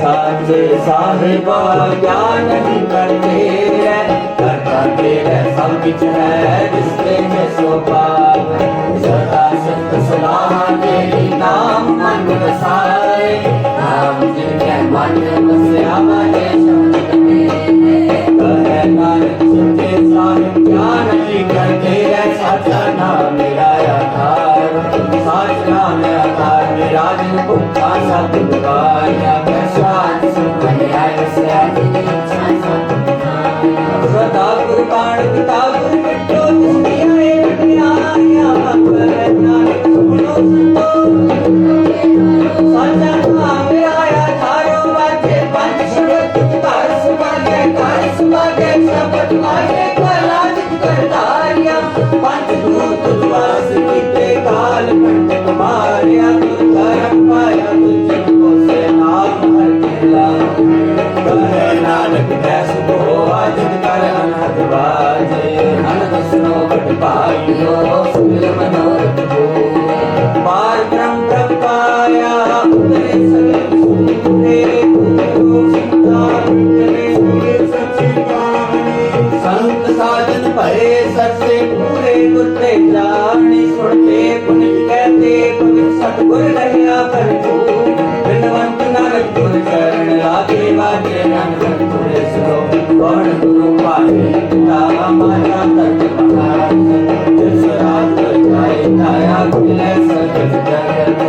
ਸਾਚੇ ਸਾਹਿਬਾ ਗਿਆਨ ਨਹੀਂ ਕਰਦੇ ਰਹਿ। ਕਰਤਾ ਤੇਰੇ ਸਭ ਵਿੱਚ ਹੈ ਜਿਸਤੇ ਮੈਂ ਸੋ ਪਾਵੈ। ਸਦਾ ਸਤ ਸਲਾਹ ਤੇਰੀ ਨਾਮ ਮਨ ਵਸਾਏ। ਨਾਮ ਜਿਨ੍ਹੈ ਮਨ ਵਸਿਆ ਵਾਜੇ ਸ਼ਬਦ ਮੇਰੇ। ਕਹੈ ਨਾਨਕ ਸੱਚੇ ਸਾਹਿਬ ਗਿਆਨ ਨਹੀਂ ਕਰਦੇ ਰਹਿ। ਸਾਚਾ ਨਾਮ ਮੇਰਾ ਆਧਾਰ। ਸਾਚ ਨਾਮ ਆਧਾਰ ਮੇਰਾ ਜਿਨ ਭੁੱਖਾ ਸਤ ਗਵਾਇਆ। ਕੈਸਾ ਸਦਾ ਗੁਰਬਾਣ ਪਿਤਾ ਗੁਰ ਮਿਟੋ ਦੁਨੀਆ ਏ ਕਟਿਆਇਆ। ਕਹੈ ਨਾਨਕ ਸੁਣੋ ਸੰਤੋ ਸਾਚਾ ਨਾਮ ਆਇਆ। ਧਾਰੋ ਵਾਜੇ ਪੰਜ ਸ਼ਬਦ ਘਰ ਸੁਭਾਗੇ ਸ਼ਬਦ ਮਾਰੇ ਕਲਾ ਜਿਤ ਕਰਤਾਰਿਆ। ਪੰਜ ਦੂਤ ਦੁਆਸ ਕੀਤੇ ਕਾਲ ਕੰਟਕ ਮਾਰਿਆ। ਤੁਰ ਧਰਮ ਪਾਇਆ ਤੁਝ ਕੋ ਸੇ ਨਾਮ ਹਰ ਮੇਲਾ। ਕਹੈ ਨਾਨਕ ਕੈ ਸੁਭੋ ਆਜਿਤ ਕਰ ਅਨਹਦ ਬਾਜੇ। ਅਨੰਦ ਸੁਨੋ ਬਟ ਭਾਈਓ ਸੁਲ ਮਨੋਰਥ ਹੋਏ। ਪਾਰ ਬ੍ਰਹਮ ਪ੍ਰਭ ਪਾਇਆ ਉਤਰੇ ਸਗਲ ਸੂਰੇ। ਗੁਰੂ ਸੰਤਾਨ ਮਿਟੇ ਸੂਰੇ ਸੱਚੀ ਕਹਾਣੀ। ਸੰਤ ਸਾਜਨ ਭਏ ਸਰਸੇ ਪੂਰੇ ਗੁਰ ਤੇ ਜਾਣੀ। ਸੁਣਤੇ ਪੁਨਿਤ ਕਹਤੇ ਪਵਿੱਤ ਸਤਿਗੁਰ ਰਹਿਆ ਭਰਪੂਰ। ਬਿਨਵੰਤ ਨਾਨਕ ਗੁਰ ਚਰਨ ਲਾਗੇ ਵਾਜੇ। ਨਾਨਕ ਗੁਰੇ ਸੋ ਕੌਣ ਗੁਰੂ ਪਾਏ। ਪਿਤਾ ਮਾਤਾ ਤਤ ਮਹਾਰਾਜ। ਜਿਸ ਰਾਤ ਜਾਏ ਤਾਇਆ ਖਿਲੇ ਸਗਲ ਜਗਤ।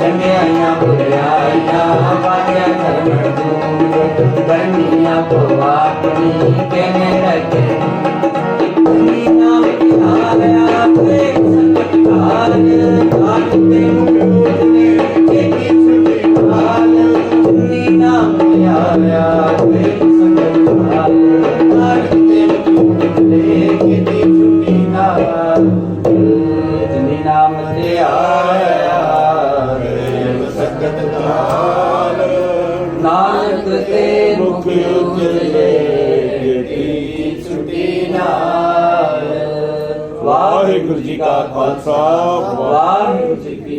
ਚੰਗਿਆਈਆਂ ਬੁਰਿਆਈਆਂ ਵਾਜਿਆ ਧਰਮ ਦੂਰ। ਕਰਨੀਆਂ ਕੋ ਆਪਣੀ ਕਹਿਨੇ ਰਖੇ। ਨਾਮ ਆਇਆ ਤੇ ਸੰਕਟ ਕਾਲ। ਕਾਲ ਤੇ ਮੁਕਤ ਨੇ ਕੀਤੀ ਛੁਟੀ ਕਾਲ। ਨਾਮ ਆਇਆ ਤੇ ਸੰਕਟ ਕਾਲ। ਕਾਲ ਤੇ ਮੁਕਤ ਨੇ ਕੀਤੀ ਛੁਟੀ ਕਾਲ। ਜਿਨੀ ਨਾਮ ਤੇ ਆਇਆ ਤੇ ਸੰਕਟ ਕਾਲ। ਨਾਨਕ ਤੇ ਮੁਖ ਉਜਲੇ ਕੀਤੀ ਛੁਟੀ ਨਾਲ। ਵਾਹਿਗੁਰੂ ਜੀ ਕਾ ਖਾਲਸਾ ਵਾਹਿਗੁਰੂ ਜੀ ਕੀ